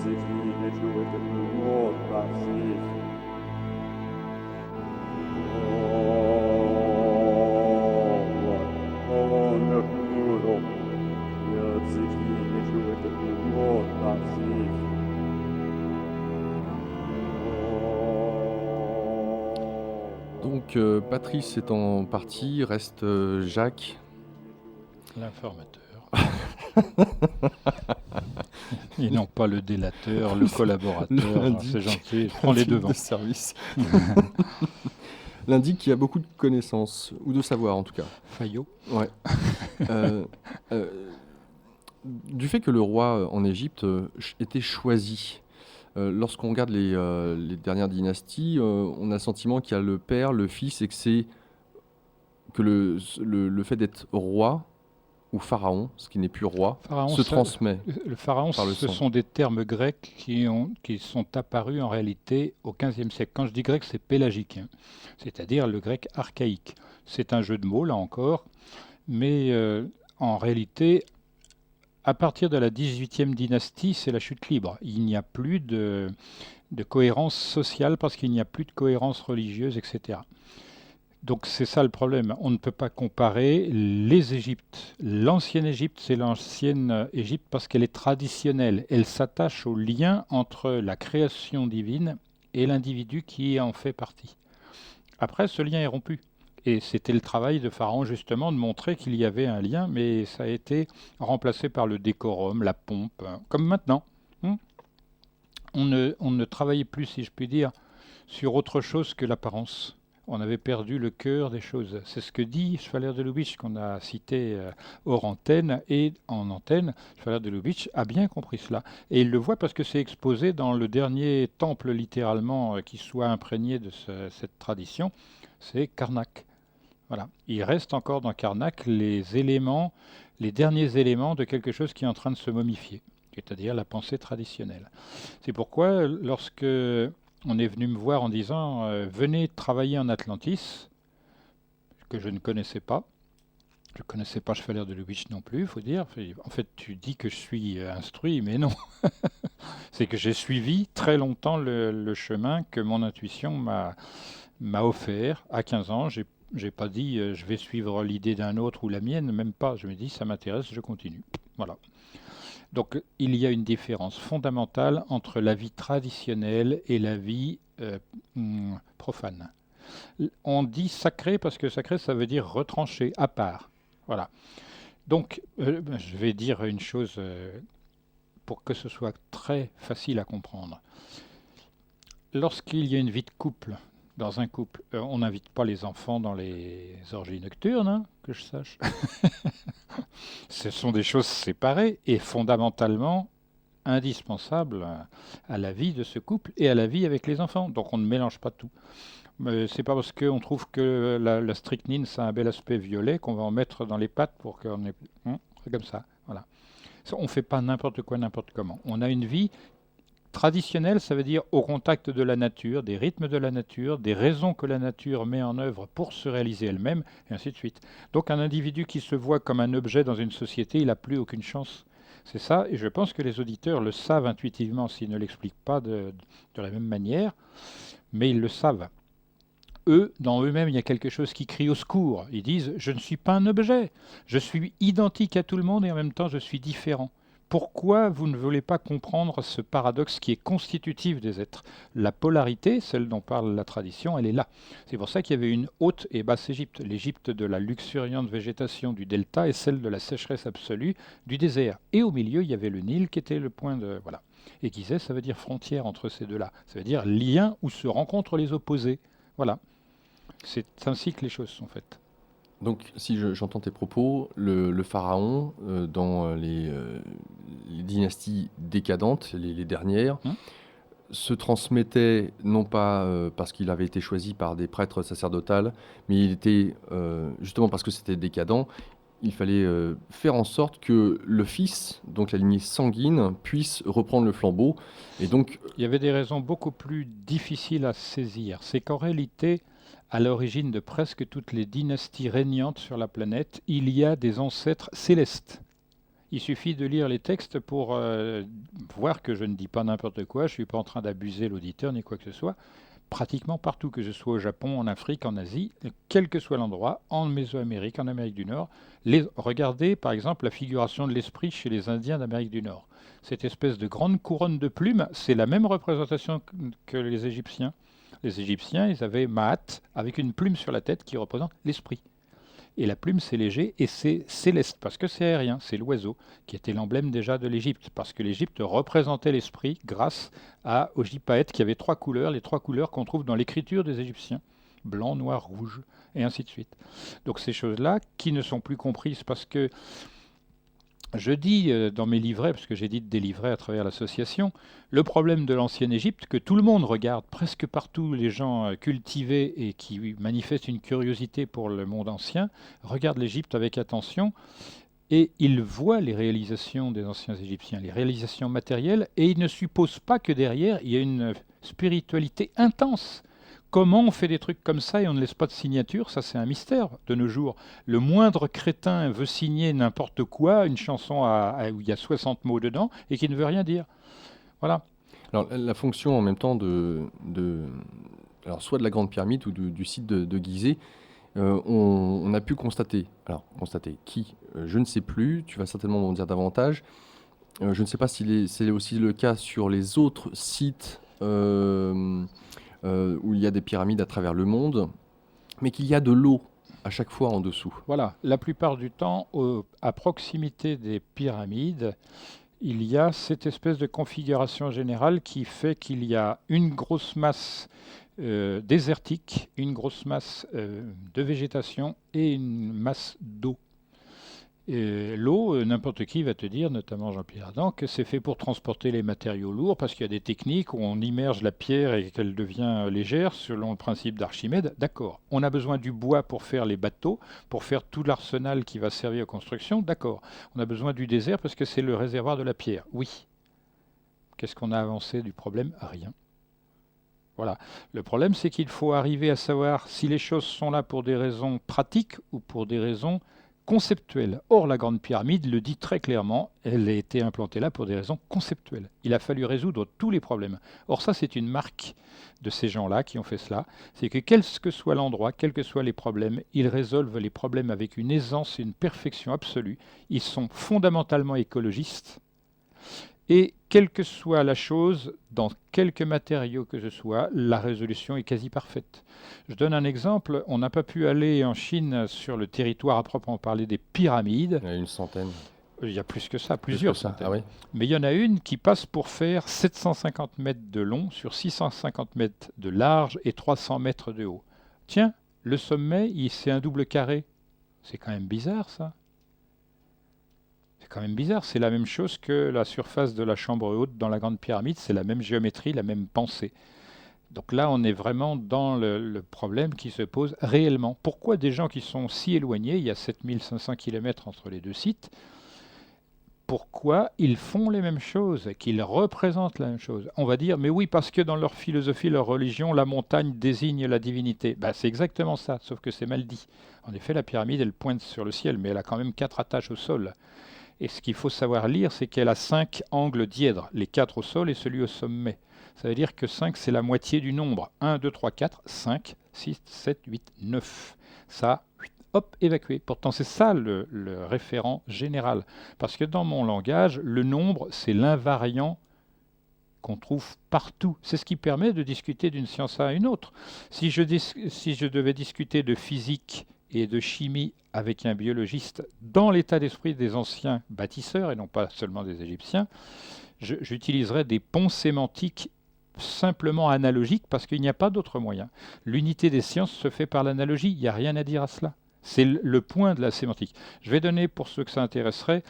sich die Geschulte Brot was sich. Ohne Puro wird sich die Geschulte Brot was sich. Donc Patrice étant parti, reste Jacques. L'informateur. Et non pas le délateur, le collaborateur. L'indique. C'est gentil, je prends les devants. De service. L'indique qui a beaucoup de connaissances, ou de savoir en tout cas. Fayot. Ouais. Du fait que le roi en Égypte était choisi, lorsqu'on regarde les dernières dynasties, on a le sentiment qu'il y a le père, le fils, et que le fait d'être roi ou pharaon, ce qui n'est plus roi, Pharaon, se transmet. Le pharaon, par le ce sang. sont des termes grecs qui sont apparus en réalité au XVe siècle. Quand je dis grec, c'est pélagique, hein, c'est-à-dire le grec archaïque. C'est un jeu de mots, là encore, mais en réalité, à partir de la 18e dynastie, c'est la chute libre. Il n'y a plus de cohérence sociale parce qu'il n'y a plus de cohérence religieuse, etc. Donc c'est ça le problème. On ne peut pas comparer les Égyptes. L'ancienne Égypte, c'est l'ancienne Égypte parce qu'elle est traditionnelle. Elle s'attache au lien entre la création divine et l'individu qui en fait partie. Après, ce lien est rompu. Et c'était le travail de Pharaon justement de montrer qu'il y avait un lien, mais ça a été remplacé par le décorum, la pompe, hein, comme maintenant. On ne travaillait plus, si je puis dire, sur autre chose que l'apparence. On avait perdu le cœur des choses. C'est ce que dit Schwaller de Lubitsch, qu'on a cité hors antenne et en antenne. Schwaller de Lubitsch a bien compris cela. Et il le voit parce que c'est exposé dans le dernier temple, littéralement, qui soit imprégné de cette tradition. C'est Karnak. Voilà. Il reste encore dans Karnak les derniers éléments de quelque chose qui est en train de se momifier, c'est-à-dire la pensée traditionnelle. C'est pourquoi, lorsque on est venu me voir en disant venez travailler en Atlantis, que je ne connaissais pas. Je ne connaissais pas Schwaller de Lubitsch non plus, il faut dire. En fait, tu dis que je suis instruit, mais non. C'est que j'ai suivi très longtemps le chemin que mon intuition m'a offert. À 15 ans, j'ai pas dit je vais suivre l'idée d'un autre ou la mienne, même pas. Je me dis ça m'intéresse, je continue. Voilà. Donc il y a une différence fondamentale entre la vie traditionnelle et la vie profane. On dit sacré parce que sacré, ça veut dire retranché, à part. Voilà. Donc, je vais dire une chose pour que ce soit très facile à comprendre. Lorsqu'il y a une vie de couple, dans un couple, on n'invite pas les enfants dans les orgies nocturnes, hein, que je sache. Ce sont des choses séparées et fondamentalement indispensables à la vie de ce couple et à la vie avec les enfants. Donc on ne mélange pas tout. C'est pas parce qu'on trouve que la strychnine, ça a un bel aspect violet qu'on va en mettre dans les pâtes pour qu'on ait... c'est comme ça, voilà. On ne fait pas n'importe quoi, n'importe comment. On a une vie traditionnelle, ça veut dire au contact de la nature, des rythmes de la nature, des raisons que la nature met en œuvre pour se réaliser elle-même, et ainsi de suite. Donc un individu qui se voit comme un objet dans une société, il n'a plus aucune chance. C'est ça, et je pense que les auditeurs le savent intuitivement s'ils ne l'expliquent pas de la même manière, mais ils le savent. Eux, dans eux-mêmes, il y a quelque chose qui crie au secours. Ils disent « Je ne suis pas un objet, je suis identique à tout le monde et en même temps je suis différent ». Pourquoi vous ne voulez pas comprendre ce paradoxe qui est constitutif des êtres? La polarité, celle dont parle la tradition, elle est là. C'est pour ça qu'il y avait une haute et basse Égypte. L'Égypte de la luxuriante végétation du delta et celle de la sécheresse absolue du désert. Et au milieu, il y avait le Nil qui était le point de... Voilà. Et Gizeh, ça veut dire frontière entre ces deux-là. Ça veut dire lien où se rencontrent les opposés. Voilà. C'est ainsi que les choses sont faites. Donc, si j'entends tes propos, le pharaon, dans les dynasties décadentes, les dernières, se transmettait non pas parce qu'il avait été choisi par des prêtres sacerdotales, mais il était, justement parce que c'était décadent, il fallait faire en sorte que le fils, donc la lignée sanguine, puisse reprendre le flambeau. Et donc, il y avait des raisons beaucoup plus difficiles à saisir. C'est qu'en réalité, à l'origine de presque toutes les dynasties régnantes sur la planète, il y a des ancêtres célestes. Il suffit de lire les textes pour voir que je ne dis pas n'importe quoi, je ne suis pas en train d'abuser l'auditeur ni quoi que ce soit. Pratiquement partout, que ce soit au Japon, en Afrique, en Asie, quel que soit l'endroit, en Mésoamérique, en Amérique du Nord, regardez par exemple la figuration de l'esprit chez les Indiens d'Amérique du Nord. Cette espèce de grande couronne de plumes, c'est la même représentation que les Égyptiens. Les Égyptiens, ils avaient Maat avec une plume sur la tête qui représente l'esprit. Et la plume, c'est léger et c'est céleste, parce que c'est aérien, c'est l'oiseau, qui était l'emblème déjà de l'Égypte, parce que l'Égypte représentait l'esprit grâce au gypaète, qui avait 3 couleurs, les 3 couleurs qu'on trouve dans l'écriture des Égyptiens, blanc, noir, rouge, et ainsi de suite. Donc ces choses-là, qui ne sont plus comprises, parce que je dis dans mes livrets, parce que j'édite des livrets à travers l'association, le problème de l'ancienne Égypte, que tout le monde regarde, presque partout les gens cultivés et qui manifestent une curiosité pour le monde ancien, regardent l'Égypte avec attention et ils voient les réalisations des anciens Égyptiens, les réalisations matérielles, et ils ne supposent pas que derrière, il y a une spiritualité intense. Comment on fait des trucs comme ça et on ne laisse pas de signature? Ça, c'est un mystère de nos jours. Le moindre crétin veut signer n'importe quoi, une chanson où il y a 60 mots dedans et qui ne veut rien dire. Voilà. Alors, la fonction en même temps alors, soit de la Grande Pyramide ou du site de Gizeh, on a pu constater. Alors, constater qui? Je ne sais plus, tu vas certainement m'en dire davantage. Je ne sais pas si c'est aussi le cas sur les autres sites où il y a des pyramides à travers le monde, mais qu'il y a de l'eau à chaque fois en dessous. Voilà, la plupart du temps, à proximité des pyramides, il y a cette espèce de configuration générale qui fait qu'il y a une grosse masse désertique, une grosse masse de végétation et une masse d'eau. Et l'eau, n'importe qui va te dire, notamment Jean-Pierre Adam, que c'est fait pour transporter les matériaux lourds, parce qu'il y a des techniques où on immerge la pierre et qu'elle devient légère, selon le principe d'Archimède. D'accord. On a besoin du bois pour faire les bateaux, pour faire tout l'arsenal qui va servir aux constructions. D'accord. On a besoin du désert parce que c'est le réservoir de la pierre. Oui. Qu'est-ce qu'on a avancé du problème? Rien. Voilà. Le problème, c'est qu'il faut arriver à savoir si les choses sont là pour des raisons pratiques ou pour des raisons conceptuelle. Or, la Grande Pyramide le dit très clairement, elle a été implantée là pour des raisons conceptuelles. Il a fallu résoudre tous les problèmes. Or, ça, c'est une marque de ces gens-là qui ont fait cela. C'est que quel que soit l'endroit, quels que soient les problèmes, ils résolvent les problèmes avec une aisance et une perfection absolue. Ils sont fondamentalement écologistes. Et quelle que soit la chose, dans quelque matériau que ce soit, la résolution est quasi parfaite. Je donne un exemple, on n'a pas pu aller en Chine sur le territoire à proprement parler des pyramides. Il y a une centaine. Il y a plus que ça, plusieurs centaines. Ah oui. Mais il y en a une qui passe pour faire 750 mètres de long sur 650 mètres de large et 300 mètres de haut. Tiens, le sommet, c'est un double carré. C'est quand même bizarre, ça. C'est quand même bizarre, c'est la même chose que la surface de la chambre haute dans la Grande Pyramide, c'est la même géométrie, la même pensée. Donc là, on est vraiment dans le problème qui se pose réellement. Pourquoi des gens qui sont si éloignés, il y a 7500 km entre les deux sites, pourquoi ils font les mêmes choses, qu'ils représentent la même chose? On va dire, mais oui, parce que dans leur philosophie, leur religion, la montagne désigne la divinité. Ben, c'est exactement ça, sauf que c'est mal dit. En effet, la pyramide, elle pointe sur le ciel, mais elle a quand même 4 attaches au sol. Et ce qu'il faut savoir lire, c'est qu'elle a 5 angles dièdres, les 4 au sol et celui au sommet. Ça veut dire que 5, c'est la moitié du nombre. 1, 2, 3, 4, 5, 6, 7, 8, 9. Ça, hop, évacué. Pourtant, c'est ça le référent général. Parce que dans mon langage, le nombre, c'est l'invariant qu'on trouve partout. C'est ce qui permet de discuter d'une science à une autre. Si je devais discuter de physique et de chimie avec un biologiste dans l'état d'esprit des anciens bâtisseurs et non pas seulement des Égyptiens, j'utiliserais des ponts sémantiques simplement analogiques parce qu'il n'y a pas d'autre moyen. L'unité des sciences se fait par l'analogie, il n'y a rien à dire à cela. C'est le point de la sémantique. Je vais donner, pour ceux que ça intéresserait,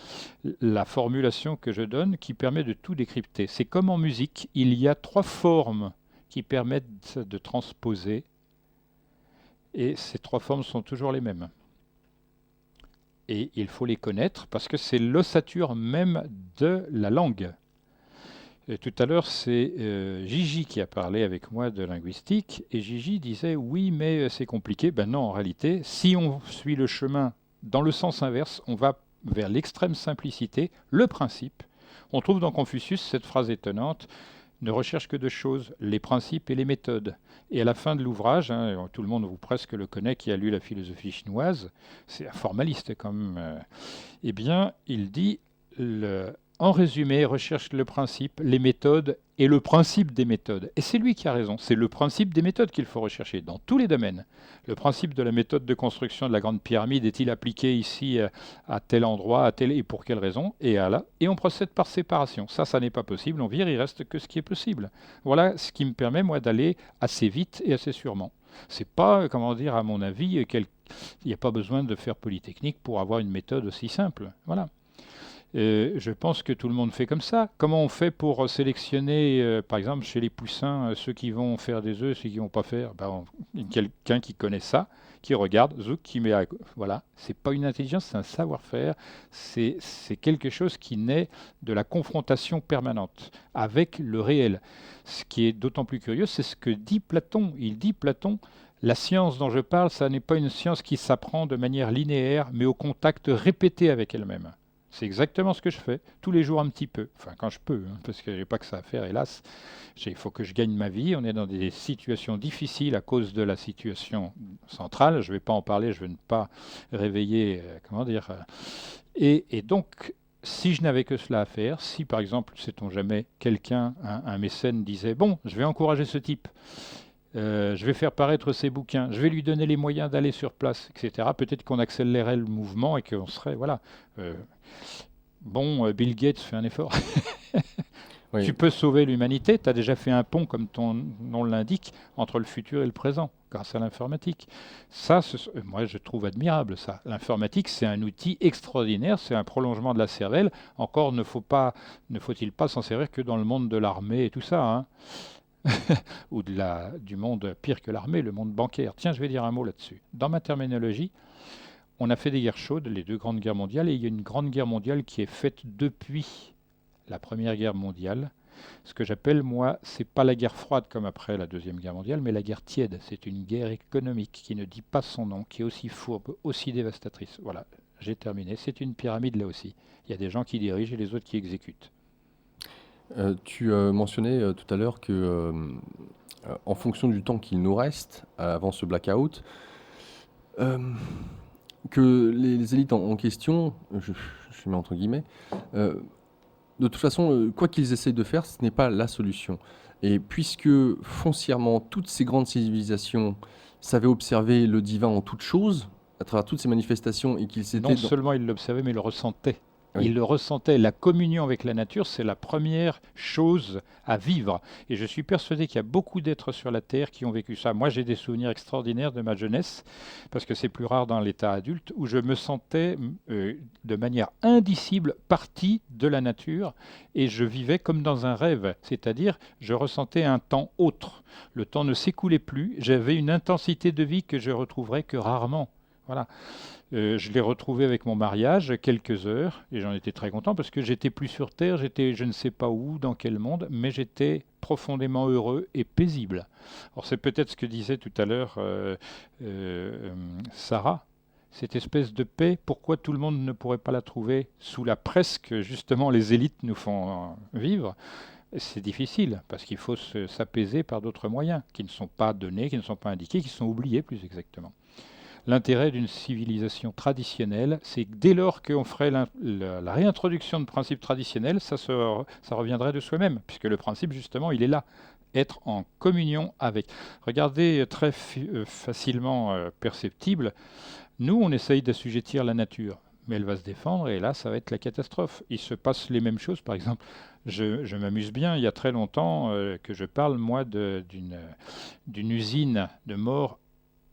la formulation que je donne qui permet de tout décrypter. C'est comme en musique, il y a 3 formes qui permettent de transposer. Et ces 3 formes sont toujours les mêmes. Et il faut les connaître parce que c'est l'ossature même de la langue. Et tout à l'heure, c'est Gigi qui a parlé avec moi de linguistique. Et Gigi disait, oui, mais c'est compliqué. Ben non, en réalité, si on suit le chemin dans le sens inverse, on va vers l'extrême simplicité, le principe. On trouve dans Confucius cette phrase étonnante: ne recherche que deux choses, les principes et les méthodes. Et à la fin de l'ouvrage, hein, tout le monde ou presque le connaît qui a lu la philosophie chinoise, c'est un formaliste quand même, eh bien, il dit, en résumé, recherche le principe, les méthodes et le principe des méthodes. Et c'est lui qui a raison, c'est le principe des méthodes qu'il faut rechercher dans tous les domaines. Le principe de la méthode de construction de la Grande Pyramide est-il appliqué ici à tel endroit, à tel et pour quelle raison, et on procède par séparation. Ça n'est pas possible, on vire, il reste que ce qui est possible. Voilà ce qui me permet, moi, d'aller assez vite et assez sûrement. C'est pas, comment dire, à mon avis, il n'y a pas besoin de faire Polytechnique pour avoir une méthode aussi simple. Voilà. Je pense que tout le monde fait comme ça. Comment on fait pour sélectionner, par exemple, chez les poussins, ceux qui vont faire des œufs, ceux qui ne vont pas faire? Quelqu'un qui connaît ça, qui regarde, qui met voilà. C'est pas une intelligence, c'est un savoir-faire. C'est quelque chose qui naît de la confrontation permanente avec le réel. Ce qui est d'autant plus curieux, c'est ce que dit Platon. Il dit, Platon, la science dont je parle, ça n'est pas une science qui s'apprend de manière linéaire, mais au contact répété avec elle-même. C'est exactement ce que je fais, tous les jours un petit peu, enfin quand je peux, hein, parce que je n'ai pas que ça à faire, hélas. Il faut que je gagne ma vie, on est dans des situations difficiles à cause de la situation centrale, je ne vais pas en parler, je ne veux pas réveiller, comment dire. Et donc, si je n'avais que cela à faire, si par exemple, sait-on jamais, quelqu'un, un mécène disait, bon, je vais encourager ce type, je vais faire paraître ses bouquins, je vais lui donner les moyens d'aller sur place, etc. Peut-être qu'on accélérerait le mouvement et qu'on serait, voilà. Bill Gates fait un effort. Oui. Tu peux sauver l'humanité, tu as déjà fait un pont, comme ton nom l'indique, entre le futur et le présent, grâce à l'informatique. Ça, moi, je trouve admirable ça. L'informatique, c'est un outil extraordinaire, c'est un prolongement de la cervelle. Encore ne faut-il pas s'en servir que dans le monde de l'armée et tout ça, hein. Ou du monde pire que l'armée, le monde bancaire. Tiens, je vais dire un mot là-dessus. Dans ma terminologie, on a fait des guerres chaudes, les deux grandes guerres mondiales, et il y a une grande guerre mondiale qui est faite depuis la Première Guerre mondiale. Ce que j'appelle, moi, c'est pas la guerre froide comme après la Deuxième Guerre mondiale, mais la guerre tiède. C'est une guerre économique qui ne dit pas son nom, qui est aussi fourbe, aussi dévastatrice. Voilà, j'ai terminé. C'est une pyramide là aussi. Il y a des gens qui dirigent et les autres qui exécutent. Tu mentionnais tout à l'heure que, en fonction du temps qu'il nous reste avant ce blackout, euh, que les élites en question, je mets entre guillemets, de toute façon, quoi qu'ils essayent de faire, ce n'est pas la solution. Et puisque foncièrement, toutes ces grandes civilisations savaient observer le divin en toutes choses, à travers toutes ces manifestations, et qu'ils étaient Non seulement ils l'observaient, mais ils le ressentaient. Oui. Il le ressentait. La communion avec la nature, c'est la première chose à vivre. Et je suis persuadé qu'il y a beaucoup d'êtres sur la Terre qui ont vécu ça. Moi, j'ai des souvenirs extraordinaires de ma jeunesse, parce que c'est plus rare dans l'état adulte, où je me sentais de manière indicible partie de la nature, et je vivais comme dans un rêve. C'est-à-dire, je ressentais un temps autre. Le temps ne s'écoulait plus. J'avais une intensité de vie que je retrouverais que rarement. Voilà. Je l'ai retrouvé avec mon mariage, quelques heures, et j'en étais très content parce que j'étais plus sur Terre, j'étais je ne sais pas où, dans quel monde, mais j'étais profondément heureux et paisible. Alors c'est peut-être ce que disait tout à l'heure Sarah, cette espèce de paix, pourquoi tout le monde ne pourrait pas la trouver sous la presse que justement les élites nous font vivre? C'est difficile parce qu'il faut s'apaiser par d'autres moyens qui ne sont pas donnés, qui ne sont pas indiqués, qui sont oubliés plus exactement. L'intérêt d'une civilisation traditionnelle, c'est que dès lors qu'on ferait la réintroduction de principes traditionnels, ça reviendrait de soi-même, puisque le principe, justement, il est là, être en communion avec. Regardez, très facilement perceptible, nous, on essaye d'assujettir la nature, mais elle va se défendre, et là, ça va être la catastrophe. Il se passe les mêmes choses, par exemple, je m'amuse bien, il y a très longtemps que je parle, moi, d'une usine de mort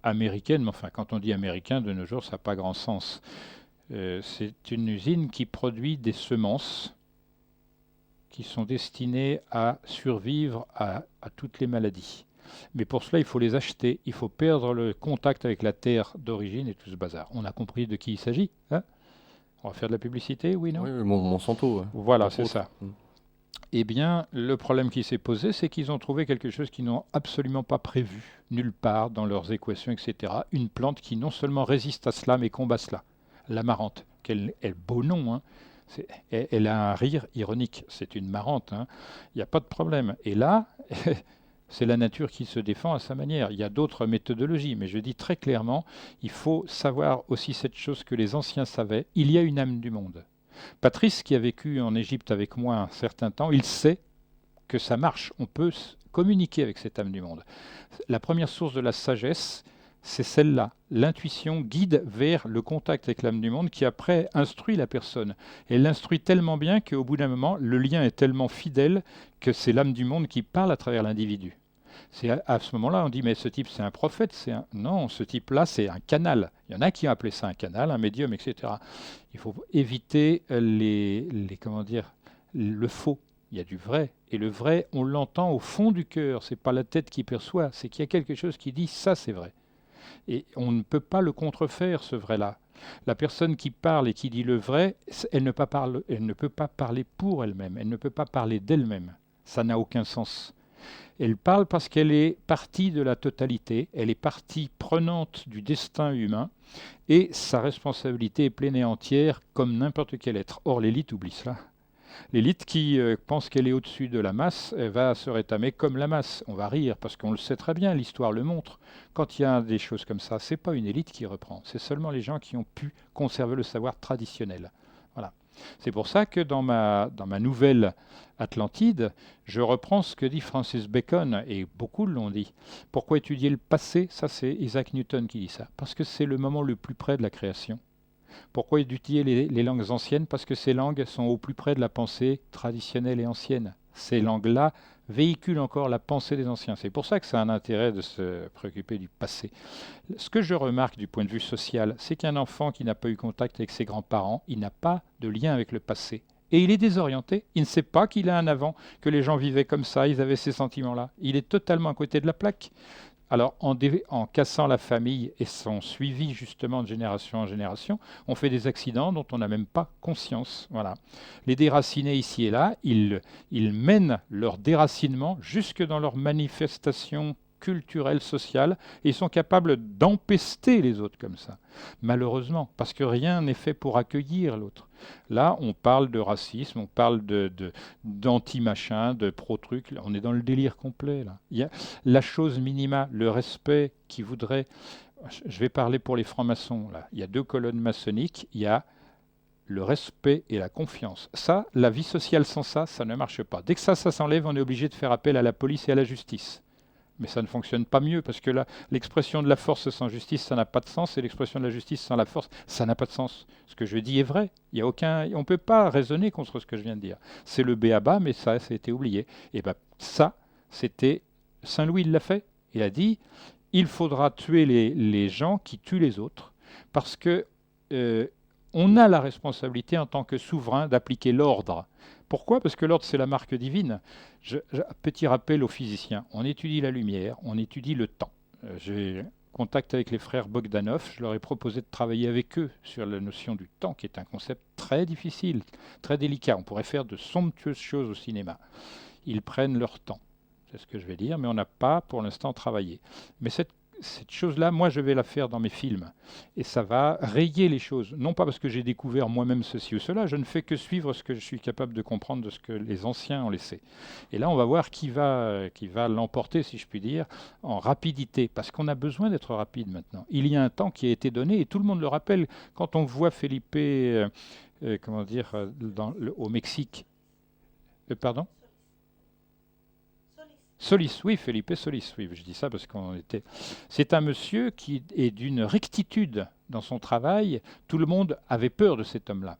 américaine, mais enfin, quand on dit américain, de nos jours, ça n'a pas grand sens. C'est une usine qui produit des semences qui sont destinées à survivre à toutes les maladies. Mais pour cela, il faut les acheter, il faut perdre le contact avec la terre d'origine et tout ce bazar. On a compris de qui il s'agit, hein? On va faire de la publicité, oui, non? Oui, Monsanto. Voilà, c'est autres. ça. Eh bien, le problème qui s'est posé, c'est qu'ils ont trouvé quelque chose qu'ils n'ont absolument pas prévu, nulle part dans leurs équations, etc. Une plante qui non seulement résiste à cela, mais combat cela. L'amarante. quel beau nom, hein. Elle a un rire ironique, c'est une marrante, hein. Il n'y a pas de problème. Et là, c'est la nature qui se défend à sa manière. Il y a d'autres méthodologies, mais je dis très clairement, il faut savoir aussi cette chose que les anciens savaient, il y a une âme du monde. Patrice, qui a vécu en Égypte avec moi un certain temps, il sait que ça marche, on peut communiquer avec cette âme du monde. La première source de la sagesse, c'est celle-là. L'intuition guide vers le contact avec l'âme du monde qui après instruit la personne. Elle l'instruit tellement bien qu'au bout d'un moment, le lien est tellement fidèle que c'est l'âme du monde qui parle à travers l'individu. C'est à ce moment-là, on dit, mais ce type, c'est un prophète. Non, ce type-là, c'est un canal. Il y en a qui ont appelé ça un canal, un médium, etc. Il faut éviter comment dire, le faux. Il y a du vrai. Et le vrai, on l'entend au fond du cœur. C'est pas la tête qui perçoit. C'est qu'il y a quelque chose qui dit, ça, c'est vrai. Et on ne peut pas le contrefaire, ce vrai-là. La personne qui parle et qui dit le vrai, elle ne peut pas parler pour elle-même. Elle ne peut pas parler d'elle-même. Ça n'a aucun sens. Elle parle parce qu'elle est partie de la totalité, elle est partie prenante du destin humain, et sa responsabilité est pleine et entière comme n'importe quel être. Or, l'élite oublie cela. L'élite qui pense qu'elle est au-dessus de la masse, elle va se rétamer comme la masse. On va rire parce qu'on le sait très bien, l'histoire le montre. Quand il y a des choses comme ça, c'est pas une élite qui reprend, c'est seulement les gens qui ont pu conserver le savoir traditionnel. Voilà. C'est pour ça que dans ma nouvelle Atlantide, je reprends ce que dit Francis Bacon, et beaucoup l'ont dit. Pourquoi étudier le passé? Ça, c'est Isaac Newton qui dit ça. Parce que c'est le moment le plus près de la création. Pourquoi étudier les langues anciennes? Parce que ces langues sont au plus près de la pensée traditionnelle et ancienne. Ces langues-là véhiculent encore la pensée des anciens. C'est pour ça que ça a un intérêt de se préoccuper du passé. Ce que je remarque du point de vue social, c'est qu'un enfant qui n'a pas eu contact avec ses grands-parents, il n'a pas de lien avec le passé. Et il est désorienté, il ne sait pas qu'il a un avant, que les gens vivaient comme ça, ils avaient ces sentiments-là. Il est totalement à côté de la plaque. Alors, en cassant la famille et son suivi justement de génération en génération, on fait des accidents dont on n'a même pas conscience. Voilà. Les déracinés ici et là, ils mènent leur déracinement jusque dans leurs manifestations culturelles, sociales, et ils sont capables d'empester les autres comme ça. Malheureusement, parce que rien n'est fait pour accueillir l'autre. Là, on parle de racisme, on parle d'anti-machin, de pro-truc, on est dans le délire complet. Là. Il y a la chose minima, le respect qui voudrait... Je vais parler pour les francs-maçons. Là. Il y a 2 colonnes maçonniques, il y a le respect et la confiance. Ça, la vie sociale sans ça, ça ne marche pas. Dès que ça s'enlève, on est obligé de faire appel à la police et à la justice. Mais ça ne fonctionne pas mieux, parce que là, l'expression de la force sans justice, ça n'a pas de sens, et l'expression de la justice sans la force, ça n'a pas de sens. Ce que je dis est vrai. On ne peut pas raisonner contre ce que je viens de dire. C'est le b.a.-ba, mais ça a été oublié. Et bien ça, c'était... Saint Louis l'a fait. Il a dit, il faudra tuer les gens qui tuent les autres, parce que on a la responsabilité en tant que souverain d'appliquer l'ordre. Pourquoi? Parce que l'ordre, c'est la marque divine. Petit rappel aux physiciens, on étudie la lumière, on étudie le temps. J'ai contact avec les frères Bogdanov, je leur ai proposé de travailler avec eux sur la notion du temps, qui est un concept très difficile, très délicat. On pourrait faire de somptueuses choses au cinéma. Ils prennent leur temps, c'est ce que je vais dire, mais on n'a pas pour l'instant travaillé. Mais cette chose-là, moi, je vais la faire dans mes films. Et ça va rayer les choses. Non pas parce que j'ai découvert moi-même ceci ou cela, je ne fais que suivre ce que je suis capable de comprendre de ce que les anciens ont laissé. Et là, on va voir qui va l'emporter, si je puis dire, en rapidité. Parce qu'on a besoin d'être rapide maintenant. Il y a un temps qui a été donné, et tout le monde le rappelle. Quand on voit Felipe, au Mexique... pardon? Solis, oui, Felipe Solis, oui, je dis ça parce qu'on était... C'est un monsieur qui est d'une rectitude dans son travail. Tout le monde avait peur de cet homme-là.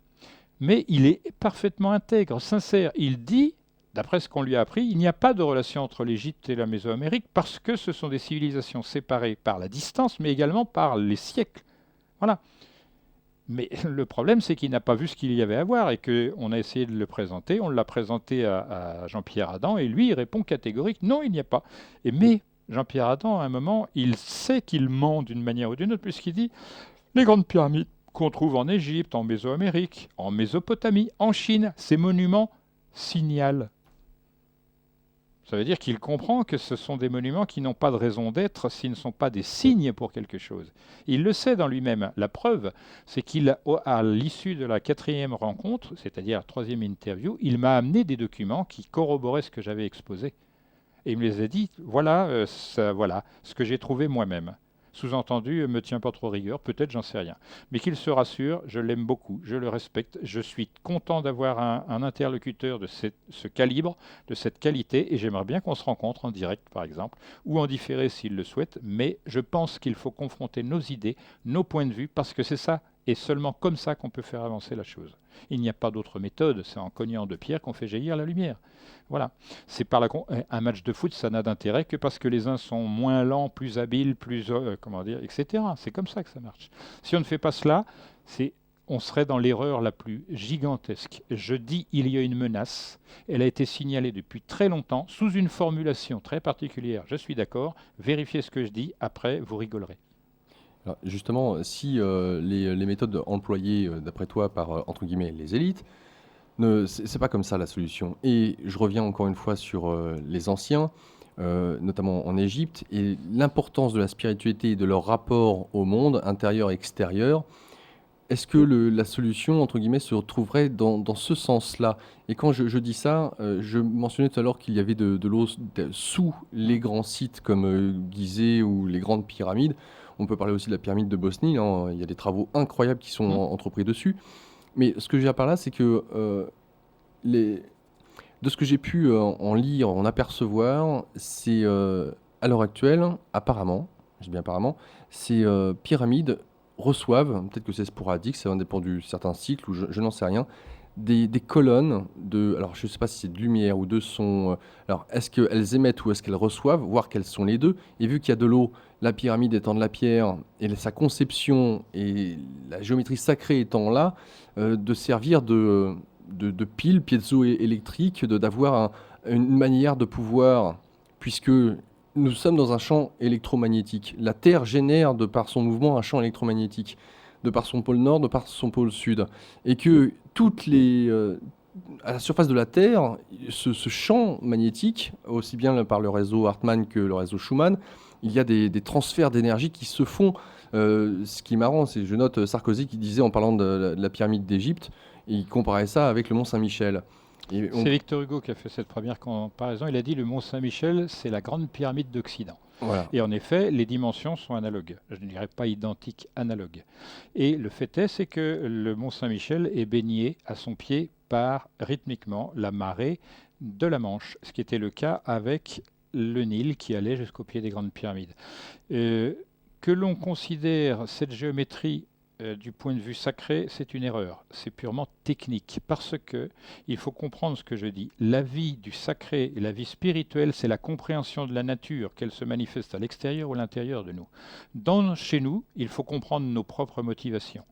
Mais il est parfaitement intègre, sincère. Il dit, d'après ce qu'on lui a appris, il n'y a pas de relation entre l'Égypte et la Mésoamérique parce que ce sont des civilisations séparées par la distance, mais également par les siècles. Voilà. Mais le problème, c'est qu'il n'a pas vu ce qu'il y avait à voir et qu'on a essayé de le présenter. On l'a présenté à Jean-Pierre Adam et lui, il répond catégorique, non, il n'y a pas. Mais Jean-Pierre Adam, à un moment, il sait qu'il ment d'une manière ou d'une autre, puisqu'il dit les grandes pyramides qu'on trouve en Égypte, en Mésoamérique, en Mésopotamie, en Chine, ces monuments signalent. Ça veut dire qu'il comprend que ce sont des monuments qui n'ont pas de raison d'être s'ils ne sont pas des signes pour quelque chose. Il le sait dans lui-même. La preuve, c'est à l'issue de la 4e rencontre, c'est-à-dire la 3e interview, il m'a amené des documents qui corroboraient ce que j'avais exposé. Et il me les a dit, voilà, voilà ce que j'ai trouvé moi-même. Sous-entendu, me tient pas trop rigueur, peut-être, j'en sais rien. Mais qu'il se rassure, je l'aime beaucoup, je le respecte, je suis content d'avoir un interlocuteur de ce calibre, de cette qualité, et j'aimerais bien qu'on se rencontre en direct, par exemple, ou en différé s'il le souhaite, mais je pense qu'il faut confronter nos idées, nos points de vue, parce que c'est ça, et seulement comme ça qu'on peut faire avancer la chose. Il n'y a pas d'autre méthode, c'est en cognant de pierre qu'on fait jaillir la lumière. Voilà. C'est un match de foot, ça n'a d'intérêt que parce que les uns sont moins lents, plus habiles, plus comment dire, etc. C'est comme ça que ça marche. Si on ne fait pas cela, on serait dans l'erreur la plus gigantesque. Je dis il y a une menace. Elle a été signalée depuis très longtemps sous une formulation très particulière. Je suis d'accord. Vérifiez ce que je dis. Après, vous rigolerez. Alors, justement, si les méthodes employées, d'après toi, par entre guillemets les élites, c'est pas comme ça la solution. Et je reviens encore une fois sur les anciens, notamment en Égypte, et l'importance de la spiritualité et de leur rapport au monde, intérieur et extérieur. Est-ce que la solution, entre guillemets, se retrouverait dans ce sens-là? Et quand je dis ça, je mentionnais tout à l'heure qu'il y avait de l'eau sous les grands sites comme Gizeh ou les grandes pyramides. On peut parler aussi de la pyramide de Bosnie, hein. Il y a des travaux incroyables qui sont entrepris dessus. Mais ce que je veux dire par là, c'est que de ce que j'ai pu en lire, en apercevoir, c'est à l'heure actuelle, apparemment, je dis bien apparemment, ces pyramides reçoivent, peut-être que c'est sporadique, ça dépend de certains cycles, ou je n'en sais rien, des colonnes de, alors je ne sais pas si c'est de lumière ou de son, alors est-ce qu'elles émettent ou est-ce qu'elles reçoivent, voire qu'elles sont les deux, et vu qu'il y a de l'eau, la pyramide étant de la pierre, et sa conception et la géométrie sacrée étant là, de servir de pile piézoélectrique, d'avoir une manière de pouvoir, puisque nous sommes dans un champ électromagnétique. La Terre génère, de par son mouvement, un champ électromagnétique, de par son pôle nord, de par son pôle sud. Et que à la surface de la Terre, ce champ magnétique, aussi bien par le réseau Hartmann que le réseau Schumann, il y a des transferts d'énergie qui se font. Ce qui est marrant, c'est je note Sarkozy qui disait en parlant de la pyramide d'Égypte, il comparait ça avec le Mont Saint-Michel. C'est Victor Hugo qui a fait cette première comparaison. Il a dit le Mont Saint-Michel, c'est la grande pyramide d'Occident. Voilà. Et en effet, les dimensions sont analogues. Je ne dirais pas identiques, analogues. Et le fait est, c'est que le Mont Saint-Michel est baigné à son pied par, rythmiquement, la marée de la Manche, ce qui était le cas avec le Nil qui allait jusqu'au pied des grandes pyramides. Que l'on considère cette géométrie du point de vue sacré, c'est une erreur. C'est purement technique parce que il faut comprendre ce que je dis. La vie du sacré et la vie spirituelle, c'est la compréhension de la nature, qu'elle se manifeste à l'extérieur ou à l'intérieur de nous. Chez nous, il faut comprendre nos propres motivations.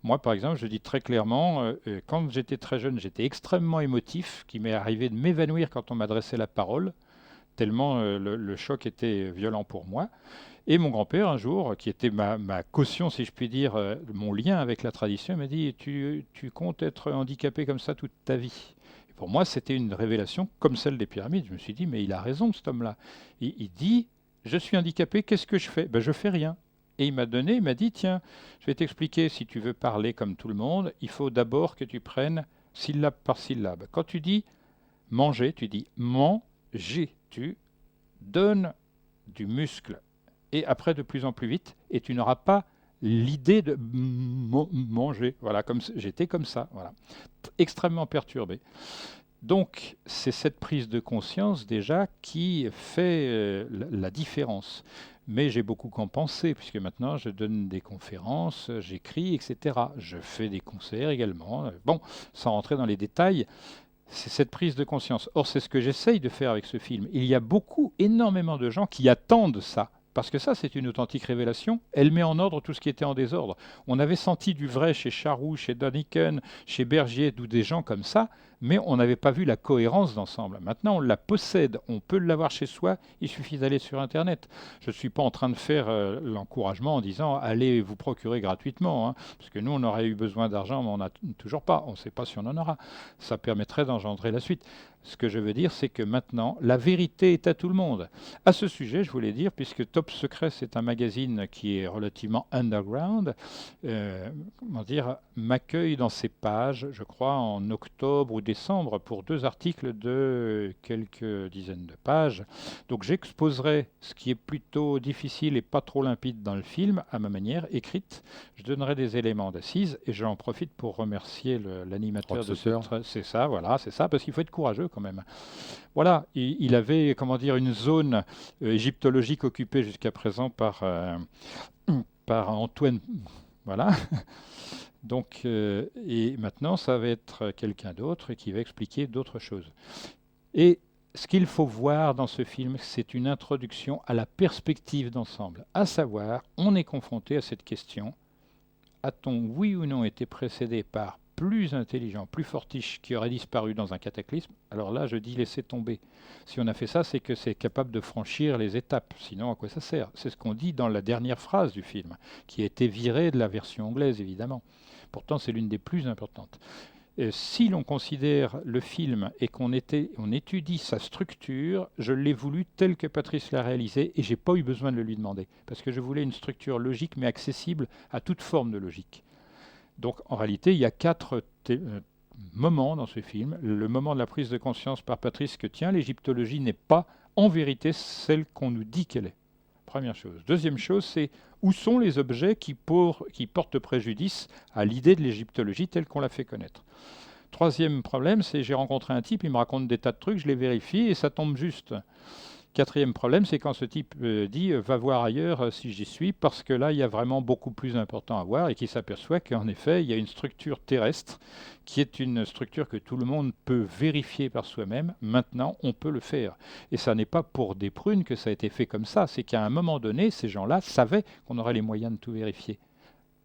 Moi, par exemple, je dis très clairement, quand j'étais très jeune, j'étais extrêmement émotif, qu'il m'est arrivé de m'évanouir quand on m'adressait la parole, tellement le choc était violent pour moi. Et mon grand-père, un jour, qui était ma caution, si je puis dire, mon lien avec la tradition, m'a dit tu comptes être handicapé comme ça toute ta vie. Et pour moi, c'était une révélation comme celle des pyramides. Je me suis dit mais il a raison, cet homme-là. Il dit je suis handicapé, qu'est-ce que je fais? Ben, je fais rien. Et il m'a dit tiens, je vais t'expliquer, si tu veux parler comme tout le monde, il faut d'abord que tu prennes syllabe par syllabe. Quand tu dis manger, tu dis manger. Tu donnes du muscle. Et après, de plus en plus vite, et tu n'auras pas l'idée de manger. Voilà, j'étais comme ça, voilà, extrêmement perturbé. Donc, c'est cette prise de conscience déjà qui fait la différence. Mais j'ai beaucoup qu'en penser, puisque maintenant je donne des conférences, j'écris, etc. Je fais des concerts également. Bon, sans rentrer dans les détails, c'est cette prise de conscience. Or, c'est ce que j'essaye de faire avec ce film. Il y a énormément de gens qui attendent ça. Parce que ça, c'est une authentique révélation. Elle met en ordre tout ce qui était en désordre. On avait senti du vrai chez Charroux, chez Daniken, chez Bergier, d'où des gens comme ça, mais on n'avait pas vu la cohérence d'ensemble. Maintenant, on la possède, on peut l'avoir chez soi, il suffit d'aller sur Internet. Je ne suis pas en train de faire l'encouragement en disant allez vous procurer gratuitement, hein, parce que nous, on aurait eu besoin d'argent, mais on n'a toujours pas. On ne sait pas si on en aura. Ça permettrait d'engendrer la suite. Ce que je veux dire, c'est que maintenant, la vérité est à tout le monde. À ce sujet, je voulais dire, puisque Top Secret, c'est un magazine qui est relativement underground, comment dire, m'accueille dans ses pages, je crois, en octobre ou décembre, pour 2 articles de quelques dizaines de pages. Donc j'exposerai ce qui est plutôt difficile et pas trop limpide dans le film, à ma manière, écrite. Je donnerai des éléments d'assise, et j'en profite pour remercier l'animateur de Sucker. c'est ça, voilà, c'est ça, parce qu'il faut être courageux quand même. Voilà, il avait, comment dire, une zone égyptologique occupée jusqu'à présent par Antoine, voilà. Donc, et maintenant, ça va être quelqu'un d'autre qui va expliquer d'autres choses. Et ce qu'il faut voir dans ce film, c'est une introduction à la perspective d'ensemble. À savoir, on est confronté à cette question: a-t-on, oui ou non, été précédé par plus intelligent, plus fortiche, qui aurait disparu dans un cataclysme? Alors là, je dis laissez tomber. Si on a fait ça, c'est que c'est capable de franchir les étapes. Sinon, à quoi ça sert? C'est ce qu'on dit dans la dernière phrase du film, qui a été virée de la version anglaise, évidemment. Pourtant, c'est l'une des plus importantes. Si l'on considère le film et on étudie sa structure, je l'ai voulu tel que Patrice l'a réalisé et j'ai pas eu besoin de le lui demander, parce que je voulais une structure logique mais accessible à toute forme de logique. Donc en réalité, il y a 4 moments dans ce film. Le moment de la prise de conscience par Patrice que tiens, l'égyptologie n'est pas en vérité celle qu'on nous dit qu'elle est. Première chose. Deuxième chose, c'est où sont les objets qui portent préjudice à l'idée de l'égyptologie telle qu'on l'a fait connaître. Troisième problème, c'est j'ai rencontré un type, il me raconte des tas de trucs, je les vérifie et ça tombe juste. Quatrième problème, c'est quand ce type dit va voir ailleurs si j'y suis, parce que là, il y a vraiment beaucoup plus important à voir et qui s'aperçoit qu'en effet, il y a une structure terrestre qui est une structure que tout le monde peut vérifier par soi-même. Maintenant, on peut le faire. Et ça n'est pas pour des prunes que ça a été fait comme ça, c'est qu'à un moment donné, ces gens-là savaient qu'on aurait les moyens de tout vérifier.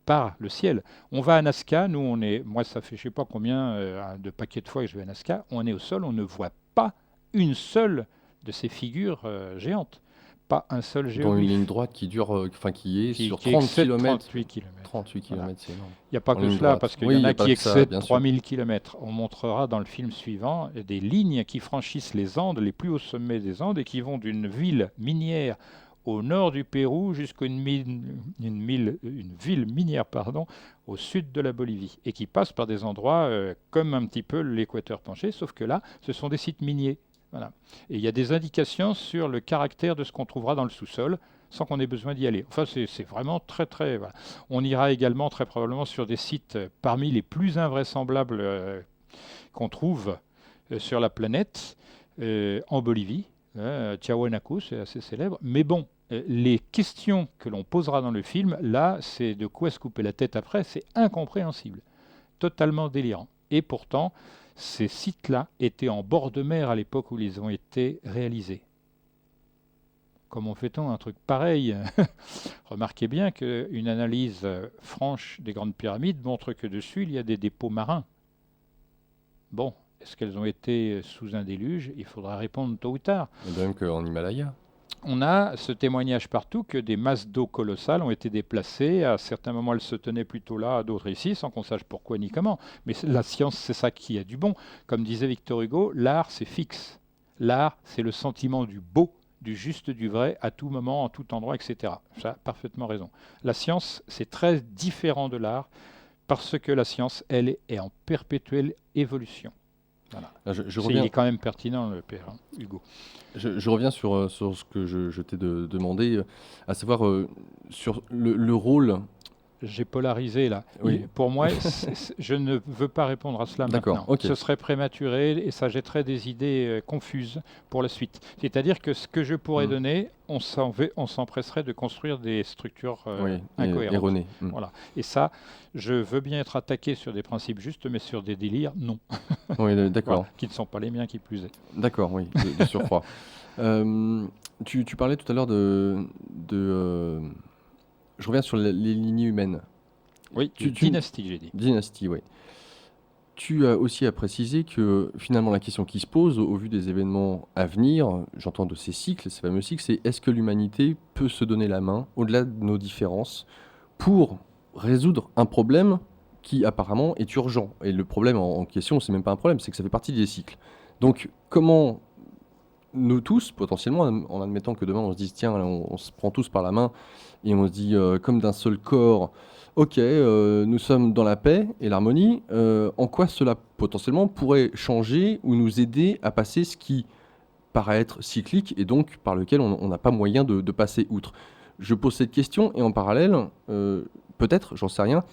Par le ciel. On va à Nazca, nous on est, moi ça fait je sais pas combien de paquets de fois que je vais à Nazca, on est au sol, on ne voit pas une seule de ces figures géantes. Pas un seul Dans une géoglyphe ligne droite qui dure, qui est sur qui 30 excède km. 38 km. 38 Voilà. km, c'est énorme. Il n'y a pas En que ligne cela, droite. parce qu'il Oui, y en il y a a pas qui que ça, excèdent bien sûr. 3000 km. On montrera dans le film suivant des lignes qui franchissent les Andes, les plus hauts sommets des Andes, et qui vont d'une ville minière au nord du Pérou jusqu'à une ville minière au sud de la Bolivie, et qui passent par des endroits comme un petit peu l'équateur penché, sauf que là, ce sont des sites miniers. Voilà. Et il y a des indications sur le caractère de ce qu'on trouvera dans le sous-sol, sans qu'on ait besoin d'y aller. Enfin, c'est vraiment très, très... Voilà. On ira également très probablement sur des sites parmi les plus invraisemblables qu'on trouve sur la planète, en Bolivie. Tiahuanaco, c'est assez célèbre. Mais bon, les questions que l'on posera dans le film, là, c'est de quoi se couper la tête après, c'est incompréhensible. Totalement délirant. Et pourtant, ces sites-là étaient en bord de mer à l'époque où ils ont été réalisés. Comment fait-on un truc pareil? Remarquez bien qu'une analyse franche des grandes pyramides montre que dessus, il y a des dépôts marins. Bon, est-ce qu'elles ont été sous un déluge? Il faudra répondre tôt ou tard. Et donc en Himalaya. On a ce témoignage partout que des masses d'eau colossales ont été déplacées. À certains moments, elles se tenaient plutôt là, à d'autres ici, sans qu'on sache pourquoi ni comment. Mais la science, c'est ça qui a du bon. Comme disait Victor Hugo, l'art, c'est fixe. L'art, c'est le sentiment du beau, du juste, du vrai, à tout moment, en tout endroit, etc. Ça a parfaitement raison. La science, c'est très différent de l'art, parce que la science, elle, est en perpétuelle évolution. Voilà. Là, je Il reviens, est quand même pertinent, le père Hugo. je reviens sur ce que je t'ai demandé, à savoir sur le rôle. J'ai polarisé là. Oui. Pour moi, je ne veux pas répondre à cela D'accord, maintenant. ok. Ce serait prématuré et ça jetterait des idées confuses pour la suite. C'est-à-dire que ce que je pourrais donner, on s'empresserait de construire des structures Oui, incohérentes. erroné. Voilà. Et ça, je veux bien être attaqué sur des principes justes, mais sur des délires, non. Oui, d'accord. Voilà. Qui ne sont pas les miens, qui plus est. D'accord, oui, de surcroît. Tu parlais tout à l'heure je reviens sur les lignées humaines. Oui, Tu- dynastie, j'ai dit. Dynastie, oui. Tu as aussi à préciser que finalement la question qui se pose au vu des événements à venir, j'entends de ces cycles, ces fameux cycles, c'est est-ce que l'humanité peut se donner la main au-delà de nos différences pour résoudre un problème qui apparemment est urgent. Et le problème en question, c'est même pas un problème, c'est que ça fait partie des cycles. Donc, comment nous tous, potentiellement, en admettant que demain on se dise, tiens, on se prend tous par la main et on se dit, comme d'un seul corps, ok, nous sommes dans la paix et l'harmonie, en quoi cela potentiellement pourrait changer ou nous aider à passer ce qui paraît être cyclique et donc par lequel on n'a pas moyen de passer outre. Je pose cette question et en parallèle, peut-être, j'en sais rien,